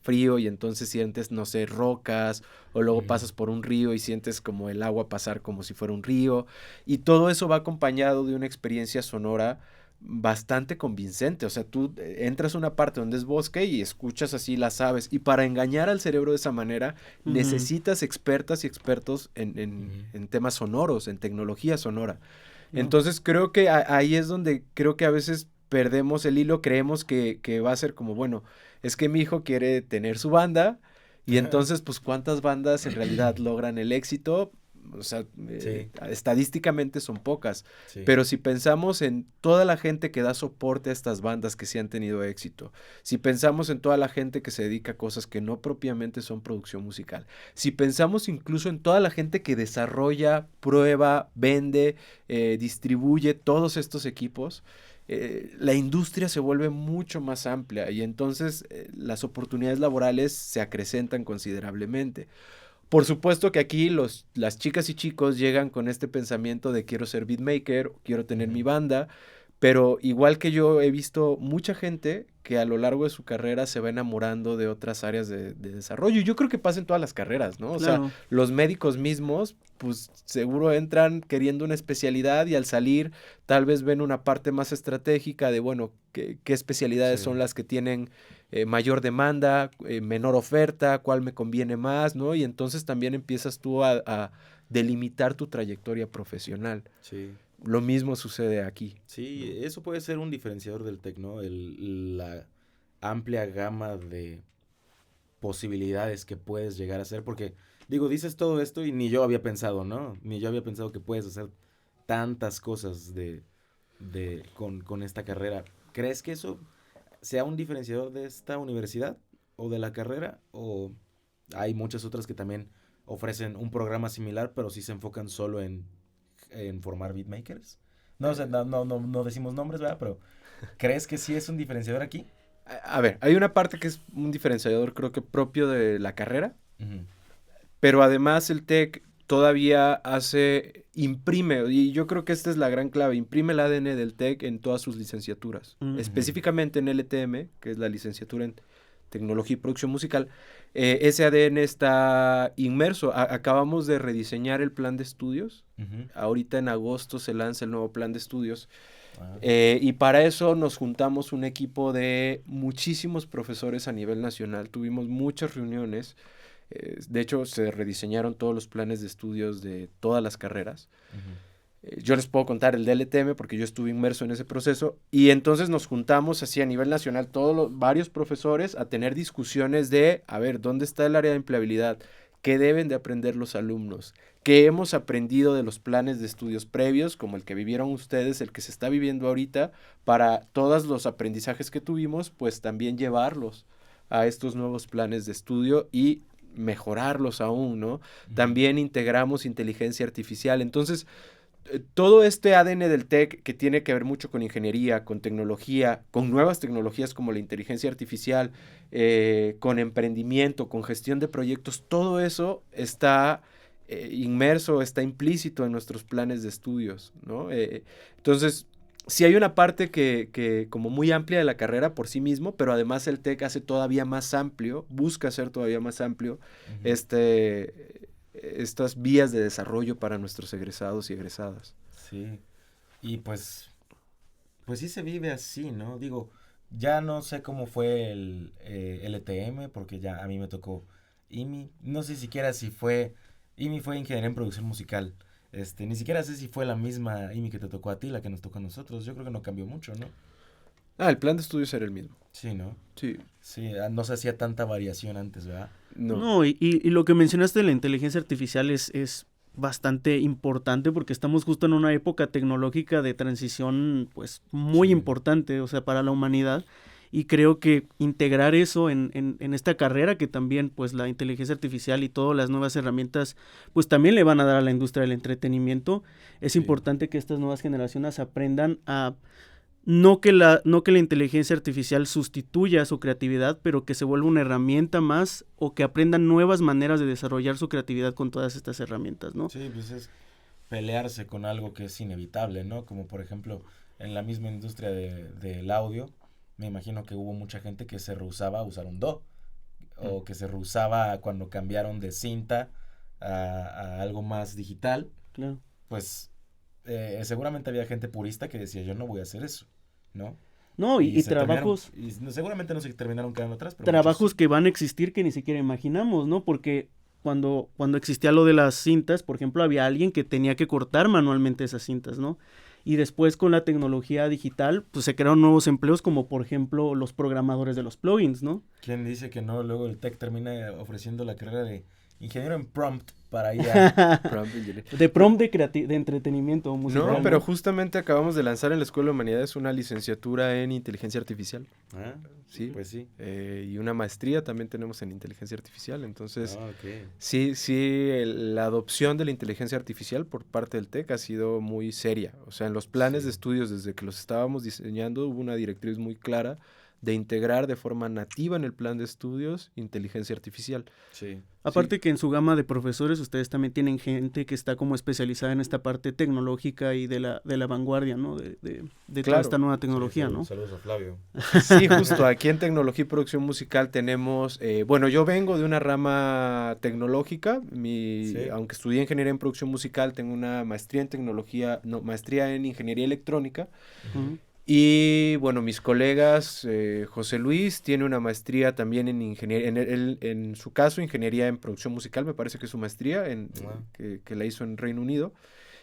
frío y entonces sientes, no sé, rocas, o luego pasas por un río y sientes como el agua pasar como si fuera un río, y todo eso va acompañado de una experiencia sonora bastante convincente. O sea, tú entras a una parte donde es bosque y escuchas así las aves, y para engañar al cerebro de esa manera necesitas expertas y expertos en temas sonoros, en tecnología sonora. Entonces creo que ahí es donde creo que a veces perdemos el hilo, creemos que va a ser como, bueno, es que mi hijo quiere tener su banda y entonces pues cuántas bandas en realidad logran el éxito. O sea, estadísticamente son pocas, pero si pensamos en toda la gente que da soporte a estas bandas que sí han tenido éxito, si pensamos en toda la gente que se dedica a cosas que no propiamente son producción musical, si pensamos incluso en toda la gente que desarrolla, prueba, vende, distribuye todos estos equipos, la industria se vuelve mucho más amplia y entonces las oportunidades laborales se acrecentan considerablemente. Por supuesto que aquí las chicas y chicos llegan con este pensamiento de quiero ser beatmaker, quiero tener mi banda, pero igual que yo he visto mucha gente que a lo largo de su carrera se va enamorando de otras áreas de desarrollo. Y yo creo que pasa en todas las carreras, ¿no? O sea, los médicos mismos, pues seguro entran queriendo una especialidad y al salir tal vez ven una parte más estratégica de, bueno, qué especialidades son las que tienen mayor demanda, menor oferta, cuál me conviene más, ¿no? Y entonces también empiezas tú a delimitar tu trayectoria profesional. Sí. Lo mismo sucede aquí. Sí, eso puede ser un diferenciador del tech, ¿no? La amplia gama de posibilidades que puedes llegar a hacer, porque, digo, dices todo esto y ni yo había pensado, ¿no? Ni yo había pensado que puedes hacer tantas cosas con esta carrera. ¿Crees que eso sea un diferenciador de esta universidad o de la carrera? ¿O hay muchas otras que también ofrecen un programa similar, pero sí se enfocan solo en formar beatmakers? No, o sea, no decimos nombres, ¿verdad? Pero ¿crees que sí es un diferenciador aquí? A ver, hay una parte que es un diferenciador creo que propio de la carrera, pero además el TEC todavía imprime, y yo creo que esta es la gran clave, imprime el ADN del TEC en todas sus licenciaturas, específicamente en LTM, que es la licenciatura en Tecnología y Producción Musical. Ese ADN está inmerso. Acabamos de rediseñar el plan de estudios. Ahorita en agosto se lanza el nuevo plan de estudios. Y para eso nos juntamos un equipo de muchísimos profesores a nivel nacional. Tuvimos muchas reuniones. De hecho, se rediseñaron todos los planes de estudios de todas las carreras. Yo les puedo contar el DLTM porque yo estuve inmerso en ese proceso, y entonces nos juntamos así a nivel nacional varios profesores a tener discusiones de, a ver, ¿dónde está el área de empleabilidad? que deben de aprender los alumnos, que hemos aprendido de los planes de estudios previos, como el que vivieron ustedes, el que se está viviendo ahorita, para todos los aprendizajes que tuvimos, pues también llevarlos a estos nuevos planes de estudio y mejorarlos aún, ¿no? También integramos inteligencia artificial. Entonces, todo este ADN del TEC que tiene que ver mucho con ingeniería, con tecnología, con nuevas tecnologías como la inteligencia artificial, con emprendimiento, con gestión de proyectos, todo eso está inmerso, está implícito en nuestros planes de estudios, ¿no? Entonces, sí hay una parte que como muy amplia de la carrera por sí mismo, pero además el TEC hace todavía más amplio, busca hacer todavía más amplio estas vías de desarrollo para nuestros egresados y egresadas. Sí, y pues sí se vive así, ¿no? Digo, ya no sé cómo fue el LTM, porque ya a mí me tocó IMI. No sé siquiera si fue, IMI fue Ingeniería en Producción Musical. Ni siquiera sé si fue la misma IMI que te tocó a ti, la que nos tocó a nosotros. Yo creo que no cambió mucho, ¿no? El plan de estudios era el mismo. Sí, ¿no? Sí. Sí, no se hacía tanta variación antes, ¿verdad? No, y lo que mencionaste de la inteligencia artificial es bastante importante porque estamos justo en una época tecnológica de transición pues muy importante, o sea, para la humanidad. Y creo que integrar eso en esta carrera, que también pues la inteligencia artificial y todas las nuevas herramientas pues también le van a dar a la industria del entretenimiento, es importante que estas nuevas generaciones aprendan a no que la inteligencia artificial sustituya su creatividad, pero que se vuelva una herramienta más o que aprendan nuevas maneras de desarrollar su creatividad con todas estas herramientas, ¿no? Sí, pues es pelearse con algo que es inevitable, ¿no? Como por ejemplo en la misma industria del audio, me imagino que hubo mucha gente que se rehusaba a usar un DAW o que se rehusaba cuando cambiaron de cinta a algo más digital. Claro. Pues seguramente había gente purista que decía, yo no voy a hacer eso, ¿no? No, y trabajos... seguramente no se terminaron quedando atrás. Pero trabajos que van a existir que ni siquiera imaginamos, ¿no? Porque cuando existía lo de las cintas, por ejemplo, había alguien que tenía que cortar manualmente esas cintas, ¿no? Y después con la tecnología digital, pues se crearon nuevos empleos como, por ejemplo, los programadores de los plugins, ¿no? ¿Quién dice que no? Luego el TEC termina ofreciendo la carrera de ingeniero en prompt para ir a... de prompt de entretenimiento musical. No, pero justamente acabamos de lanzar en la Escuela de Humanidades una licenciatura en Inteligencia Artificial. Ah, sí. Pues sí. Y una maestría también tenemos en Inteligencia Artificial. Entonces, okay. sí, la adopción de la inteligencia artificial por parte del TEC ha sido muy seria. O sea, en los planes de estudios, desde que los estábamos diseñando, hubo una directriz muy clara de integrar de forma nativa en el plan de estudios inteligencia artificial. Sí. Aparte que en su gama de profesores ustedes también tienen gente que está como especializada en esta parte tecnológica y de la vanguardia, ¿no? De toda esta nueva tecnología, sí, ¿no? Saludos a Flavio. Sí, justo aquí en Tecnología y Producción Musical tenemos, bueno, yo vengo de una rama tecnológica, aunque estudié Ingeniería en Producción Musical, tengo una maestría en maestría en Ingeniería Electrónica. Uh-huh. Y bueno, mis colegas, José Luis tiene una maestría también en ingeniería, en su caso, ingeniería en producción musical, me parece que es su maestría, que la hizo en Reino Unido.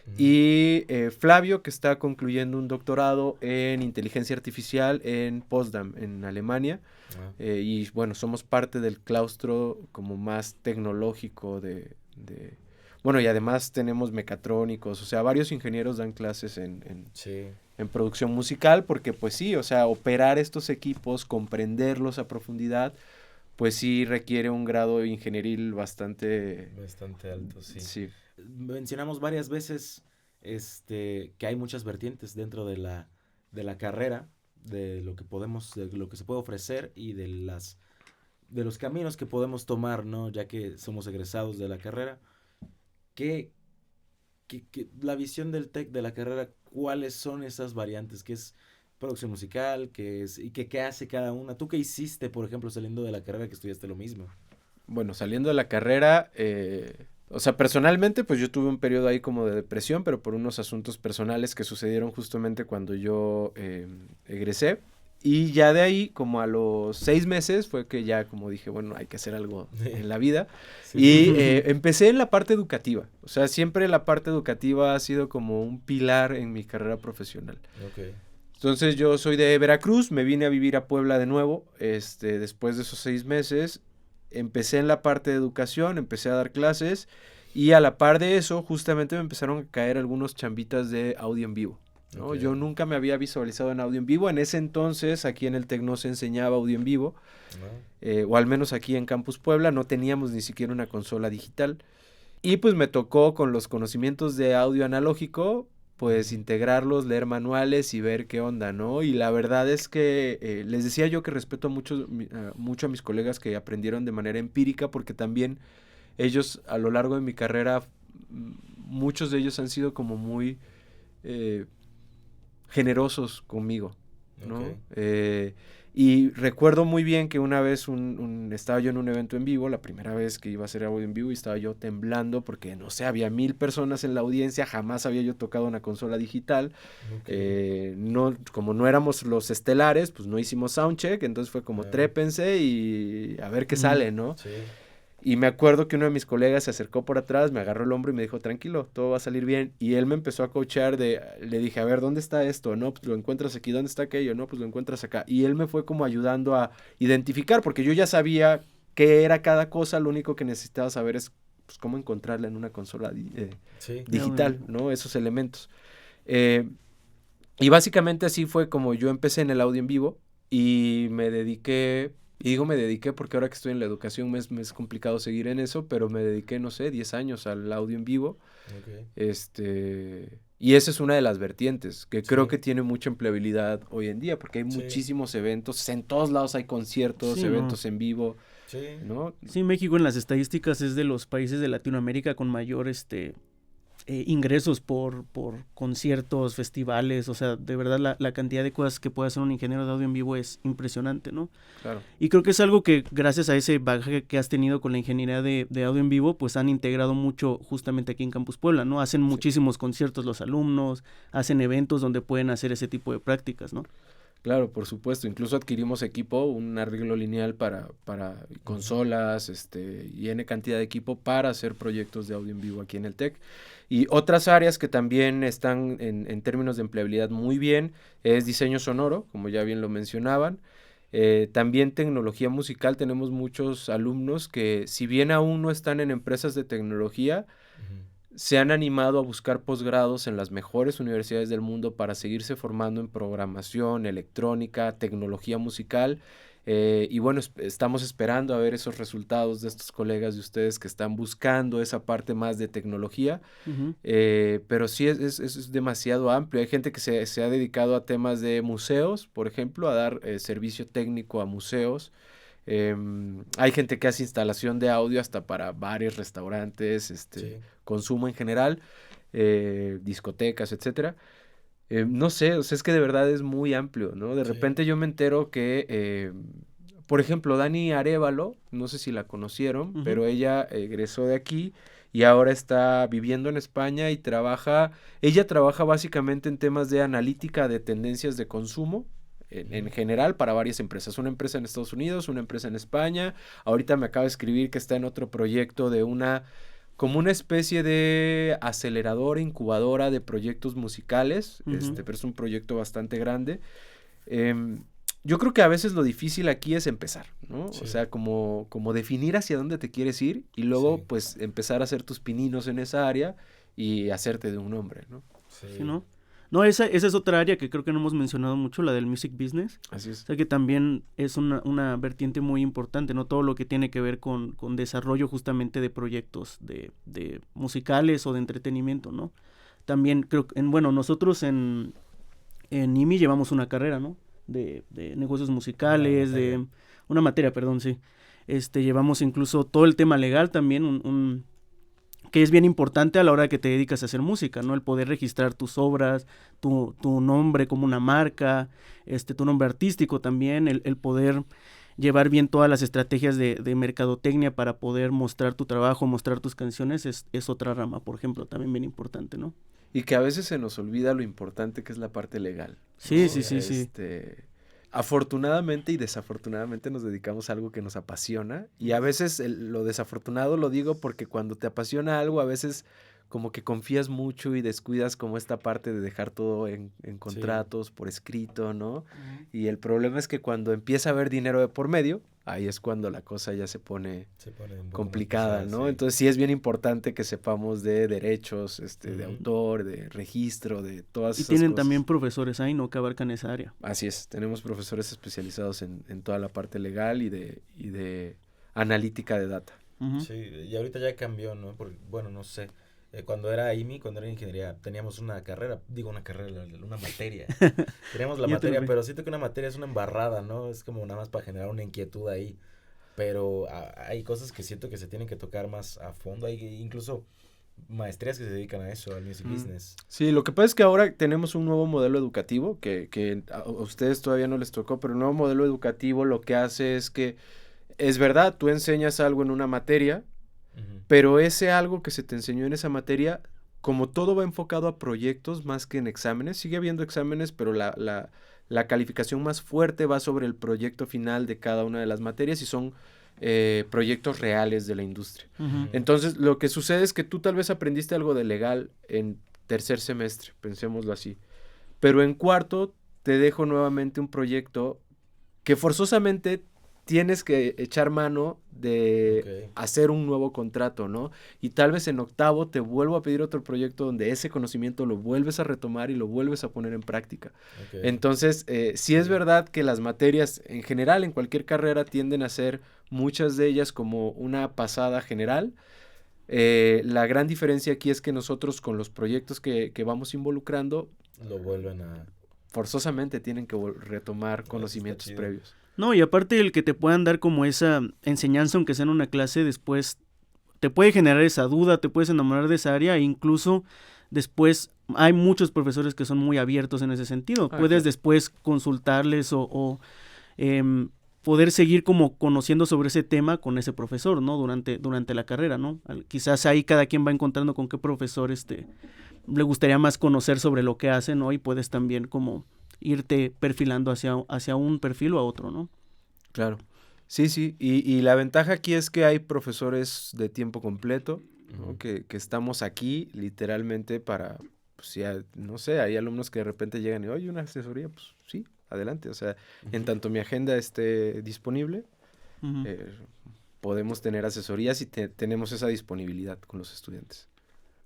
Uh-huh. Y Flavio, que está concluyendo un doctorado en inteligencia artificial en Potsdam, en Alemania. Uh-huh. Y bueno, somos parte del claustro como más tecnológico bueno, y además tenemos mecatrónicos, o sea, varios ingenieros dan clases en producción musical, porque pues sí, o sea, operar estos equipos, comprenderlos a profundidad, pues sí requiere un grado ingenieril bastante alto, sí. Mencionamos varias veces que hay muchas vertientes dentro de la carrera, de lo que se puede ofrecer y de los caminos que podemos tomar, ¿no? Ya que somos egresados de la carrera. ¿Qué la visión del TEC de la carrera, cuáles son esas variantes? ¿Qué es producción musical? ¿Qué hace cada una? ¿Tú qué hiciste, por ejemplo, saliendo de la carrera, que estudiaste lo mismo? Bueno, saliendo de la carrera, o sea, personalmente, pues yo tuve un periodo ahí como de depresión, pero por unos asuntos personales que sucedieron justamente cuando yo egresé. Y ya de ahí, como a los 6 meses, fue que ya como dije, bueno, hay que hacer algo en la vida. Sí. Y empecé en la parte educativa. O sea, siempre la parte educativa ha sido como un pilar en mi carrera profesional. Okay. Entonces, yo soy de Veracruz, me vine a vivir a Puebla de nuevo, después de esos 6 meses. empecé en la parte de educación, empecé a dar clases y a la par de eso justamente me empezaron a caer algunos chambitas de audio en vivo, ¿no? Ok. Yo nunca me había visualizado en audio en vivo. En ese entonces aquí en el TEC no se enseñaba audio en vivo, o al menos aquí en Campus Puebla no teníamos ni siquiera una consola digital. Y pues me tocó con los conocimientos de audio analógico, pues integrarlos, leer manuales y ver qué onda, ¿no? Y la verdad es que les decía yo que respeto mucho a mis colegas que aprendieron de manera empírica, porque también ellos a lo largo de mi carrera, muchos de ellos han sido como muy generosos conmigo, ¿no? Ok. Y recuerdo muy bien que una vez estaba yo en un evento en vivo, la primera vez que iba a hacer audio en vivo, y estaba yo temblando porque, no sé, había 1000 personas en la audiencia, jamás había yo tocado una consola digital, Ok. no, como no éramos los estelares, pues no hicimos soundcheck, entonces fue como trépense y a ver qué sale, ¿no? Sí. Y me acuerdo que uno de mis colegas se acercó por atrás, me agarró el hombro y me dijo, tranquilo, todo va a salir bien. Y él me empezó a coachar le dije, a ver, ¿dónde está esto? No, pues lo encuentras aquí, ¿dónde está aquello? No, pues lo encuentras acá. Y él me fue como ayudando a identificar, porque yo ya sabía qué era cada cosa, lo único que necesitaba saber es pues, cómo encontrarla en una consola Sí. digital, ¿no? Esos elementos. Y básicamente así fue como yo empecé en el audio en vivo y me dediqué, y digo me dediqué porque ahora que estoy en la educación me es complicado seguir en eso, pero me dediqué, no sé, 10 años al audio en vivo. Ok. Y esa es una de las vertientes que creo Sí. que tiene mucha empleabilidad hoy en día, porque hay Sí. muchísimos eventos, en todos lados hay conciertos, Sí, no. eventos en vivo, Sí. ¿no? Sí, México en las estadísticas es de los países de Latinoamérica con mayor ingresos por conciertos, festivales, o sea, de verdad la cantidad de cosas que puede hacer un ingeniero de audio en vivo es impresionante, ¿no? Claro. Y creo que es algo que gracias a ese bagaje que has tenido con la ingeniería de audio en vivo, pues han integrado mucho justamente aquí en Campus Puebla, ¿no? Hacen muchísimos conciertos los alumnos, hacen eventos donde pueden hacer ese tipo de prácticas, ¿no? Claro, por supuesto. Incluso adquirimos equipo, un arreglo lineal para consolas, y N cantidad de equipo para hacer proyectos de audio en vivo aquí en el TEC. Y otras áreas que también están en términos de empleabilidad muy bien es diseño sonoro, como ya bien lo mencionaban. También tecnología musical. Tenemos muchos alumnos que, si bien aún no están en empresas de tecnología, se han animado a buscar posgrados en las mejores universidades del mundo para seguirse formando en programación, electrónica, tecnología musical. Y bueno, estamos esperando a ver esos resultados de estos colegas de ustedes que están buscando esa parte más de tecnología. Uh-huh. Pero sí es demasiado amplio. Hay gente que se ha dedicado a temas de museos, por ejemplo, a dar servicio técnico a museos. Hay gente que hace instalación de audio hasta para bares, restaurantes, Sí. consumo en general, discotecas, etcétera. No sé, o sea, es que de verdad es muy amplio, ¿no? De Sí. repente yo me entero que, por ejemplo, Dani Arévalo, no sé si la conocieron, Uh-huh. pero ella egresó de aquí y ahora está viviendo en España y ella trabaja básicamente en temas de analítica de tendencias de consumo. En general para varias empresas, una empresa en Estados Unidos, una empresa en España. Ahorita me acaba de escribir que está en otro proyecto de como una especie de aceleradora, incubadora de proyectos musicales, Uh-huh. pero es un proyecto bastante grande. Yo creo que a veces lo difícil aquí es empezar, ¿no? Sí. O sea, como definir hacia dónde te quieres ir y luego Sí. pues empezar a hacer tus pininos en esa área y hacerte de un hombre, ¿no? Sí, ¿no? No, esa es otra área que creo que no hemos mencionado mucho, la del music business. Así O es. sea que también es una vertiente muy importante, ¿no? Todo lo que tiene que ver con desarrollo justamente de proyectos de musicales o de entretenimiento, ¿no? También creo que, bueno, nosotros en IMI llevamos una carrera, ¿no? De negocios musicales, de una materia, perdón, sí. Llevamos incluso todo el tema legal también, que es bien importante a la hora que te dedicas a hacer música, ¿no? El poder registrar tus obras, tu nombre como una marca, tu nombre artístico también, el poder llevar bien todas las estrategias de mercadotecnia para poder mostrar tu trabajo, mostrar tus canciones, es otra rama, por ejemplo, también bien importante, ¿no? Y que a veces se nos olvida lo importante que es la parte legal, Sí, ¿no? sí, sí, sí. Afortunadamente y desafortunadamente nos dedicamos a algo que nos apasiona y a veces lo desafortunado lo digo porque cuando te apasiona algo a veces como que confías mucho y descuidas como esta parte de dejar todo en contratos, por escrito, ¿no? Y el problema es que cuando empieza a haber dinero de por medio, ahí es cuando la cosa ya se pone Se pone un poco más complicada, pesada, ¿no? sí. Entonces sí es bien importante que sepamos de derechos, de Ujú. autor, de registro, de todas Y esas tienen cosas. también profesores ahí, ¿no? Que abarcan esa área. Así es, tenemos profesores especializados en toda la parte legal y de analítica de data. Ujú. Sí, y ahorita ya cambió, ¿no? Porque, bueno, no sé. Cuando era IMI, cuando era ingeniería, teníamos una carrera, digo una carrera, una materia. Teníamos la Ya te lo materia, vi. pero siento que una materia es una embarrada, ¿no? Es como nada más para generar una inquietud ahí. Pero hay cosas que siento que se tienen que tocar más a fondo. Hay incluso maestrías que se dedican a eso, al music business. Sí, lo que pasa es que ahora tenemos un nuevo modelo educativo que a ustedes todavía no les tocó, pero el nuevo modelo educativo lo que hace es que, es verdad, tú enseñas algo en una materia, Ujú. pero ese algo que se te enseñó en esa materia, como todo va enfocado a proyectos más que en exámenes, sigue habiendo exámenes, pero la calificación más fuerte va sobre el proyecto final de cada una de las materias y son proyectos reales de la industria. Ujú. Entonces, lo que sucede es que tú tal vez aprendiste algo de legal en tercer semestre, pensémoslo así, pero en cuarto te dejo nuevamente un proyecto que forzosamente tienes que echar mano de Ok. hacer un nuevo contrato, ¿no? Y tal vez en octavo te vuelvo a pedir otro proyecto donde ese conocimiento lo vuelves a retomar y lo vuelves a poner en práctica. Ok. Entonces, sí es Sí. verdad que las materias en general, en cualquier carrera, tienden a ser muchas de ellas como una pasada general. La gran diferencia aquí es que nosotros con los proyectos que vamos involucrando, Lo vuelven a... forzosamente tienen que retomar Eso está conocimientos chido. previos. No, y aparte el que te puedan dar como esa enseñanza, aunque sea en una clase, después te puede generar esa duda, te puedes enamorar de esa área e incluso después hay muchos profesores que son muy abiertos en ese sentido. Ah, Puedes claro. después consultarles poder seguir como conociendo sobre ese tema con ese profesor, ¿no? Durante la carrera, ¿no? Quizás ahí cada quien va encontrando con qué profesor le gustaría más conocer sobre lo que hace, ¿no? Y puedes también como irte perfilando hacia un perfil o a otro, ¿no? Claro. Sí, sí. Y la ventaja aquí es que hay profesores de tiempo completo, ¿no? Ujú. Que estamos aquí literalmente para, pues ya, no sé, hay alumnos que de repente llegan y, oye, una asesoría, pues sí, adelante. O sea, en Ujú. tanto mi agenda esté disponible, Ujú. eh, podemos tener asesorías y tenemos esa disponibilidad con los estudiantes.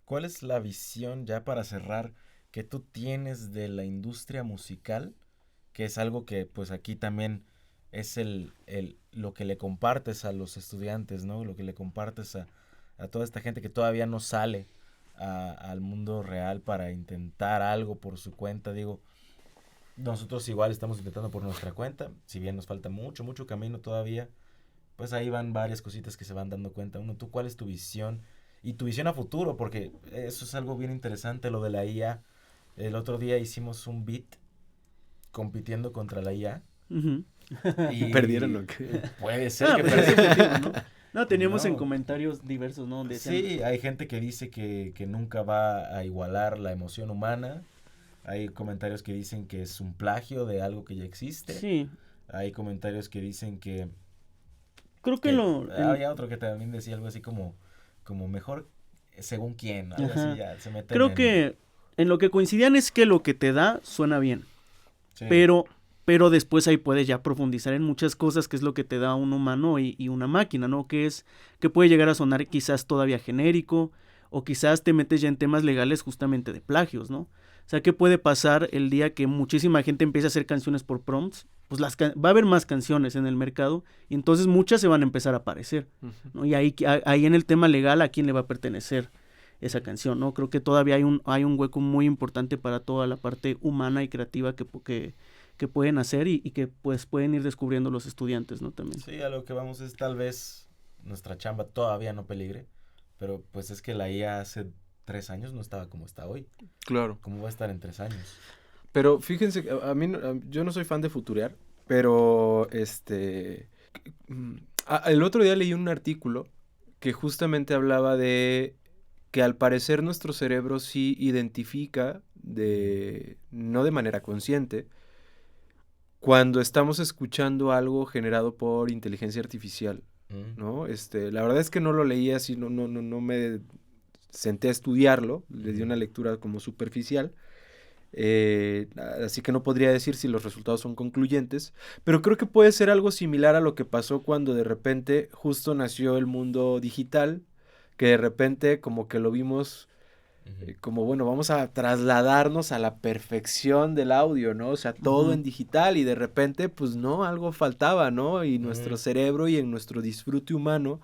¿Cuál es la visión, ya para cerrar, que tú tienes de la industria musical? Que es algo que pues aquí también es lo que le compartes a los estudiantes, ¿no? Lo que le compartes a toda esta gente que todavía no sale al mundo real para intentar algo por su cuenta. Digo, nosotros igual estamos intentando por nuestra cuenta, si bien nos falta mucho, mucho camino todavía, pues ahí van varias cositas que se van dando cuenta. Uno, ¿tú cuál es tu visión? Y tu visión a futuro, porque eso es algo bien interesante, lo de la IA. El otro día hicimos un beat compitiendo contra la IA. Ujú. ¿Perdieron Y o qué? puede ser Ah, que pues es perdimos. subjetivo, ¿no? No, teníamos en No. comentarios diversos, ¿no? Decían, Sí, hay gente que dice que nunca va a igualar la emoción humana. Hay comentarios que dicen que es un plagio de algo que ya existe. sí, Hay comentarios que dicen creo que que había otro que también decía algo así como mejor según quién, algo así, ajá. ya se meten Creo que en lo que coincidían es que lo que te da suena bien, sí. pero después ahí puedes ya profundizar en muchas cosas, que es lo que te da un humano y una máquina, ¿no? Que puede llegar a sonar quizás todavía genérico, o quizás te metes ya en temas legales justamente de plagios, ¿no? O sea, ¿qué puede pasar el día que muchísima gente empiece a hacer canciones por prompts? Pues va a haber más canciones en el mercado y entonces muchas se van a empezar a aparecer, ¿no? Y ahí en el tema legal, ¿a quién le va a pertenecer esa canción, ¿no? Creo que todavía hay un hueco muy importante para toda la parte humana y creativa que pueden hacer y que pues pueden ir descubriendo los estudiantes, ¿no? También. Sí, a lo que vamos es tal vez nuestra chamba todavía no peligre, pero pues es que la IA hace 3 años no estaba como está hoy. Claro. ¿Cómo va a estar en 3 años? Pero fíjense, a mí, yo no soy fan de futurear, pero el otro día leí un artículo que justamente hablaba de que al parecer nuestro cerebro sí identifica no de manera consciente, cuando estamos escuchando algo generado por inteligencia artificial, Mm. ¿no? La verdad es que no lo leí así, no me senté a estudiarlo, le di una lectura como superficial, Así que no podría decir si los resultados son concluyentes, pero creo que puede ser algo similar a lo que pasó cuando de repente justo nació el mundo digital, que de repente como que lo vimos como, bueno, vamos a trasladarnos a la perfección del audio, ¿no? O sea, todo en digital, y de repente, pues no, algo faltaba, ¿no? Y nuestro cerebro y en nuestro disfrute humano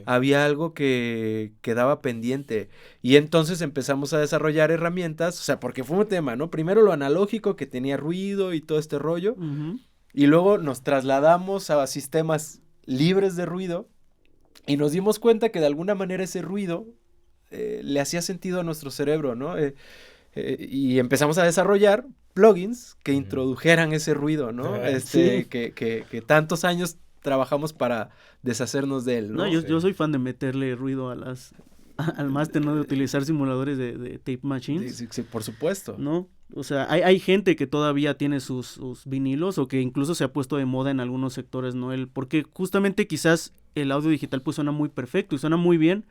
había algo que quedaba pendiente. Y entonces empezamos a desarrollar herramientas, o sea, porque fue un tema, ¿no? Primero lo analógico, que tenía ruido y todo este rollo, y luego nos trasladamos a sistemas libres de ruido, y nos dimos cuenta que de alguna manera ese ruido le hacía sentido a nuestro cerebro, ¿no? Y empezamos a desarrollar plugins que introdujeran ese ruido, ¿no? Sí. Que tantos años trabajamos para deshacernos de él, ¿no? No, yo soy fan de meterle ruido al máster, ¿no? De utilizar simuladores de tape machines. Sí, por supuesto. ¿No? O sea, hay gente que todavía tiene sus vinilos, o que incluso se ha puesto de moda en algunos sectores, ¿no? Porque justamente quizás el audio digital pues suena muy perfecto y suena muy bien,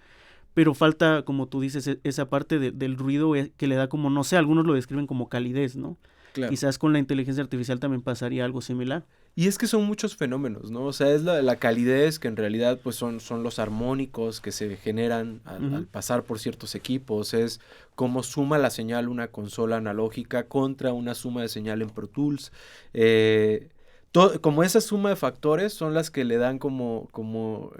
pero falta, como tú dices, esa parte del ruido que le da como, no sé, algunos lo describen como calidez, ¿no? Claro. Quizás con la inteligencia artificial también pasaría algo similar. Y es que son muchos fenómenos, ¿no? O sea, es la calidez, que en realidad pues son los armónicos que se generan al pasar por ciertos equipos, es cómo suma la señal una consola analógica contra una suma de señal en Pro Tools. Como esa suma de factores son las que le dan como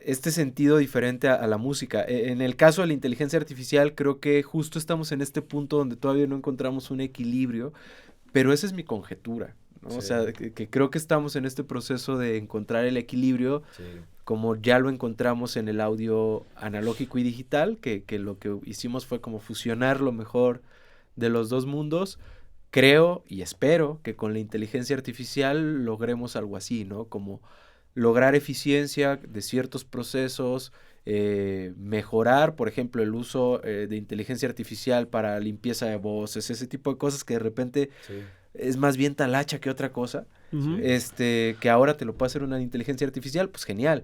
este sentido diferente a la música. En el caso de la inteligencia artificial, creo que justo estamos en este punto donde todavía no encontramos un equilibrio, pero esa es mi conjetura, ¿no? Sí. O sea, que creo que estamos en este proceso de encontrar el equilibrio, como ya lo encontramos en el audio analógico y digital, que lo que hicimos fue como fusionar lo mejor de los dos mundos. Creo y espero que con la inteligencia artificial logremos algo así, ¿no? Como lograr eficiencia de ciertos procesos, mejorar, por ejemplo, el uso de inteligencia artificial para limpieza de voces, ese tipo de cosas que de repente es más bien talacha que otra cosa, que ahora te lo puede hacer una inteligencia artificial, pues genial.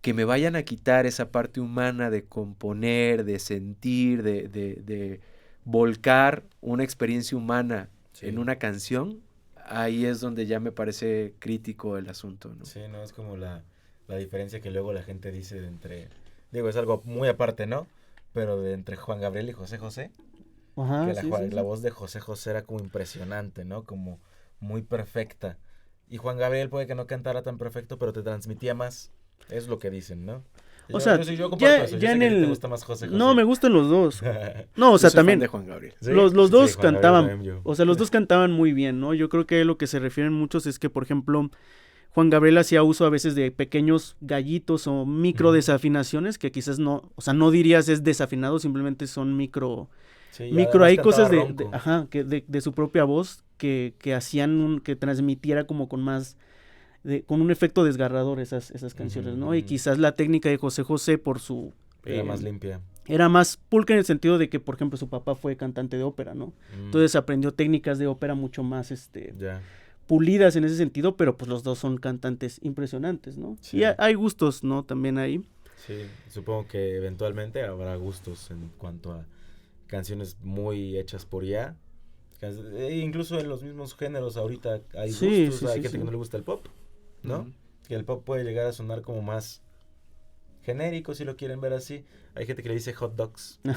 Que me vayan a quitar esa parte humana de componer, de sentir, de volcar una experiencia humana en una canción, ahí es donde ya me parece crítico el asunto, ¿no? Sí, no, es como la diferencia que luego la gente dice de entre, digo, es algo muy aparte, ¿no? Pero de entre Juan Gabriel y José José, Ajá, que la voz de José José era como impresionante, ¿no? Como muy perfecta. Y Juan Gabriel puede que no cantara tan perfecto, pero te transmitía más, es lo que dicen, ¿no? O sea, yo comparto eso. ya yo en sé el... que te gusta más José José. No, me gustan los dos. No, o sea, yo soy también... fan de Juan Gabriel. ¿Sí? Los dos Juan cantaban, Gabriel o sea, los dos cantaban muy bien, ¿no? Yo creo que lo que se refieren muchos es que, por ejemplo, Juan Gabriel hacía uso a veces de pequeños gallitos o micro desafinaciones que quizás no, o sea, no dirías es desafinado, simplemente son micro hay cosas de su propia voz que hacían que transmitiera como con más... con un efecto desgarrador esas canciones, ¿no? Y quizás la técnica de José José por su... Era más limpia. Era más pulcra en el sentido de que, por ejemplo, su papá fue cantante de ópera, ¿no? Entonces aprendió técnicas de ópera mucho más, pulidas en ese sentido, pero pues los dos son cantantes impresionantes, ¿no? Sí. Y hay gustos, ¿no? También ahí. Sí, supongo que eventualmente habrá gustos en cuanto a canciones muy hechas por IA. Incluso en los mismos géneros ahorita hay gustos, hay gente que no le gusta el pop, ¿no? Que el pop puede llegar a sonar como más genérico, si lo quieren ver así. Hay gente que le dice hot dogs, ¿no?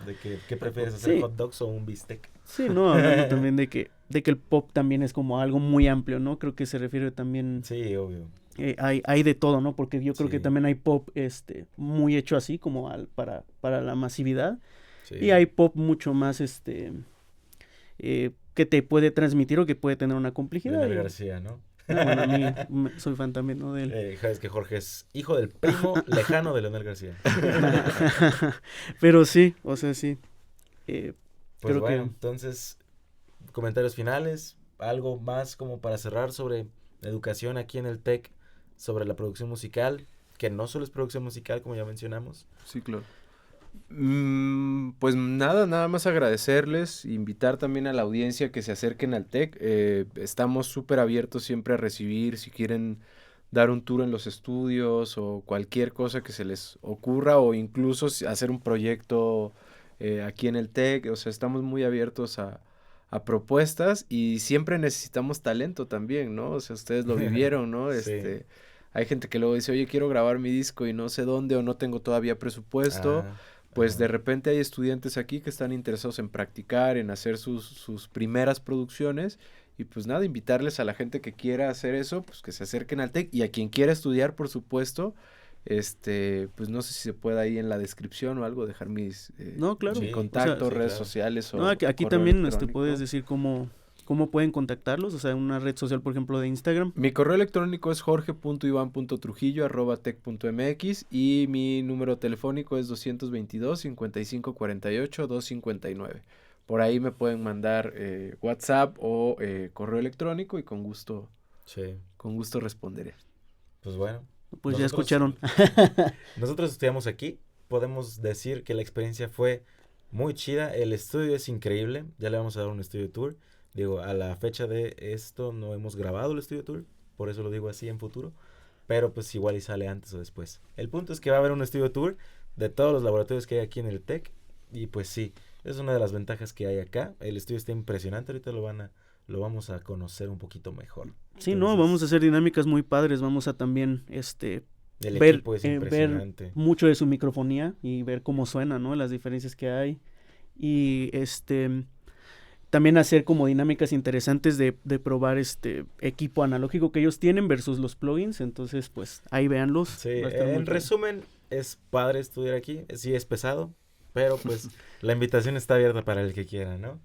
De que ¿qué prefieres hacer, hot dogs o un bistec? Sí, no, hablando también de que el pop también es como algo muy amplio, ¿no? Creo que se refiere también... Sí, obvio. Hay de todo, ¿no? Porque yo creo que también hay pop muy hecho así como para la masividad. Sí. Y hay pop mucho más que te puede transmitir o que puede tener una complejidad. Leonel García, ¿no? Bueno, a mí soy fan también, ¿no? De él. Es que Jorge es hijo del primo lejano de Leonel García. Pero sí, o sea, sí. Pues creo bueno, entonces, comentarios finales, algo más como para cerrar sobre educación aquí en el TEC, sobre la producción musical, que no solo es producción musical, como ya mencionamos. Sí, claro. Pues nada más agradecerles, invitar también a la audiencia que se acerquen al TEC. Estamos súper abiertos siempre a recibir, si quieren dar un tour en los estudios o cualquier cosa que se les ocurra, o incluso hacer un proyecto aquí en el TEC, o sea, estamos muy abiertos a propuestas y siempre necesitamos talento también, ¿no? O sea, ustedes lo vivieron, ¿no? Sí. Hay gente que luego dice, oye, quiero grabar mi disco y no sé dónde o no tengo todavía presupuesto. Pues de repente hay estudiantes aquí que están interesados en practicar, en hacer sus primeras producciones y pues nada, invitarles a la gente que quiera hacer eso, pues que se acerquen al TEC y a quien quiera estudiar, por supuesto, pues no sé si se puede ahí en la descripción o algo dejar mis No, claro. mi Sí, contacto, O sea, redes claro. sociales o no, aquí correo también electrónico. puedes decir cómo pueden contactarlos, o sea, una red social, por ejemplo, de Instagram. Mi correo electrónico es jorge.ivan.trujillo@tec.mx y mi número telefónico es 222-5548-259. Por ahí me pueden mandar WhatsApp o correo electrónico y Sí. con gusto responderé. Pues bueno. Pues ya Nosotros- escucharon. Nosotros estudiamos aquí. Podemos decir que la experiencia fue muy chida. El estudio es increíble. Ya le vamos a dar un estudio tour. Digo, a la fecha de esto no hemos grabado el estudio tour. Por eso lo digo así en futuro. Pero pues igual y sale antes o después. El punto es que va a haber un estudio tour de todos los laboratorios que hay aquí en el TEC. Y pues sí, es una de las ventajas que hay acá. El estudio está impresionante. Ahorita lo vamos a conocer un poquito mejor. Sí, no, Entonces, vamos a hacer dinámicas muy padres, vamos a también, el ver, equipo es ver impresionante. mucho de su microfonía y ver cómo suena, ¿no? Las diferencias que hay. Y también hacer como dinámicas interesantes de probar equipo analógico que ellos tienen versus los plugins. Entonces, pues ahí véanlos. Sí, Va a estar muy en padre. resumen, es padre estudiar aquí. Sí, es pesado, pero pues la invitación está abierta para el que quiera, ¿no?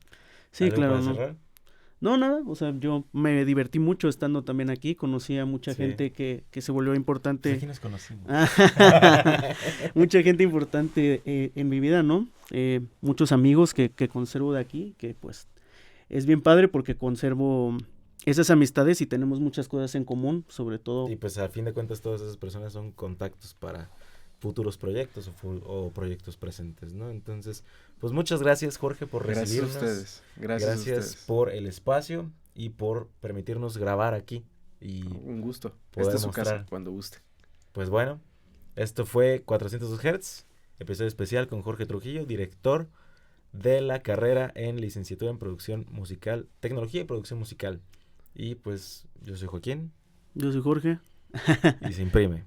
Sí, ¿Algo claro, para ¿no? cerrar? No, nada, o sea, yo me divertí mucho estando también aquí, conocí a mucha Sí. gente que se volvió Pues importante. aquí nos conocimos. Mucha gente importante en mi vida, ¿no? Muchos amigos que conservo de aquí, que pues es bien padre porque conservo esas amistades y tenemos muchas cosas en común, sobre todo. Y pues a fin de cuentas todas esas personas son contactos para futuros proyectos o proyectos presentes, ¿no? Entonces, pues muchas gracias, Jorge, por Gracias a recibirnos. ustedes. Gracias a ustedes. Por el espacio y por permitirnos grabar aquí. Y Un gusto. poder Esta es su casa mostrar. cuando guste. pues bueno, esto fue 402 Hz, episodio especial con Jorge Trujillo, director de la carrera en licenciatura en producción musical, tecnología y producción musical. Y pues yo soy Joaquín Yo soy Jorge. y se imprime.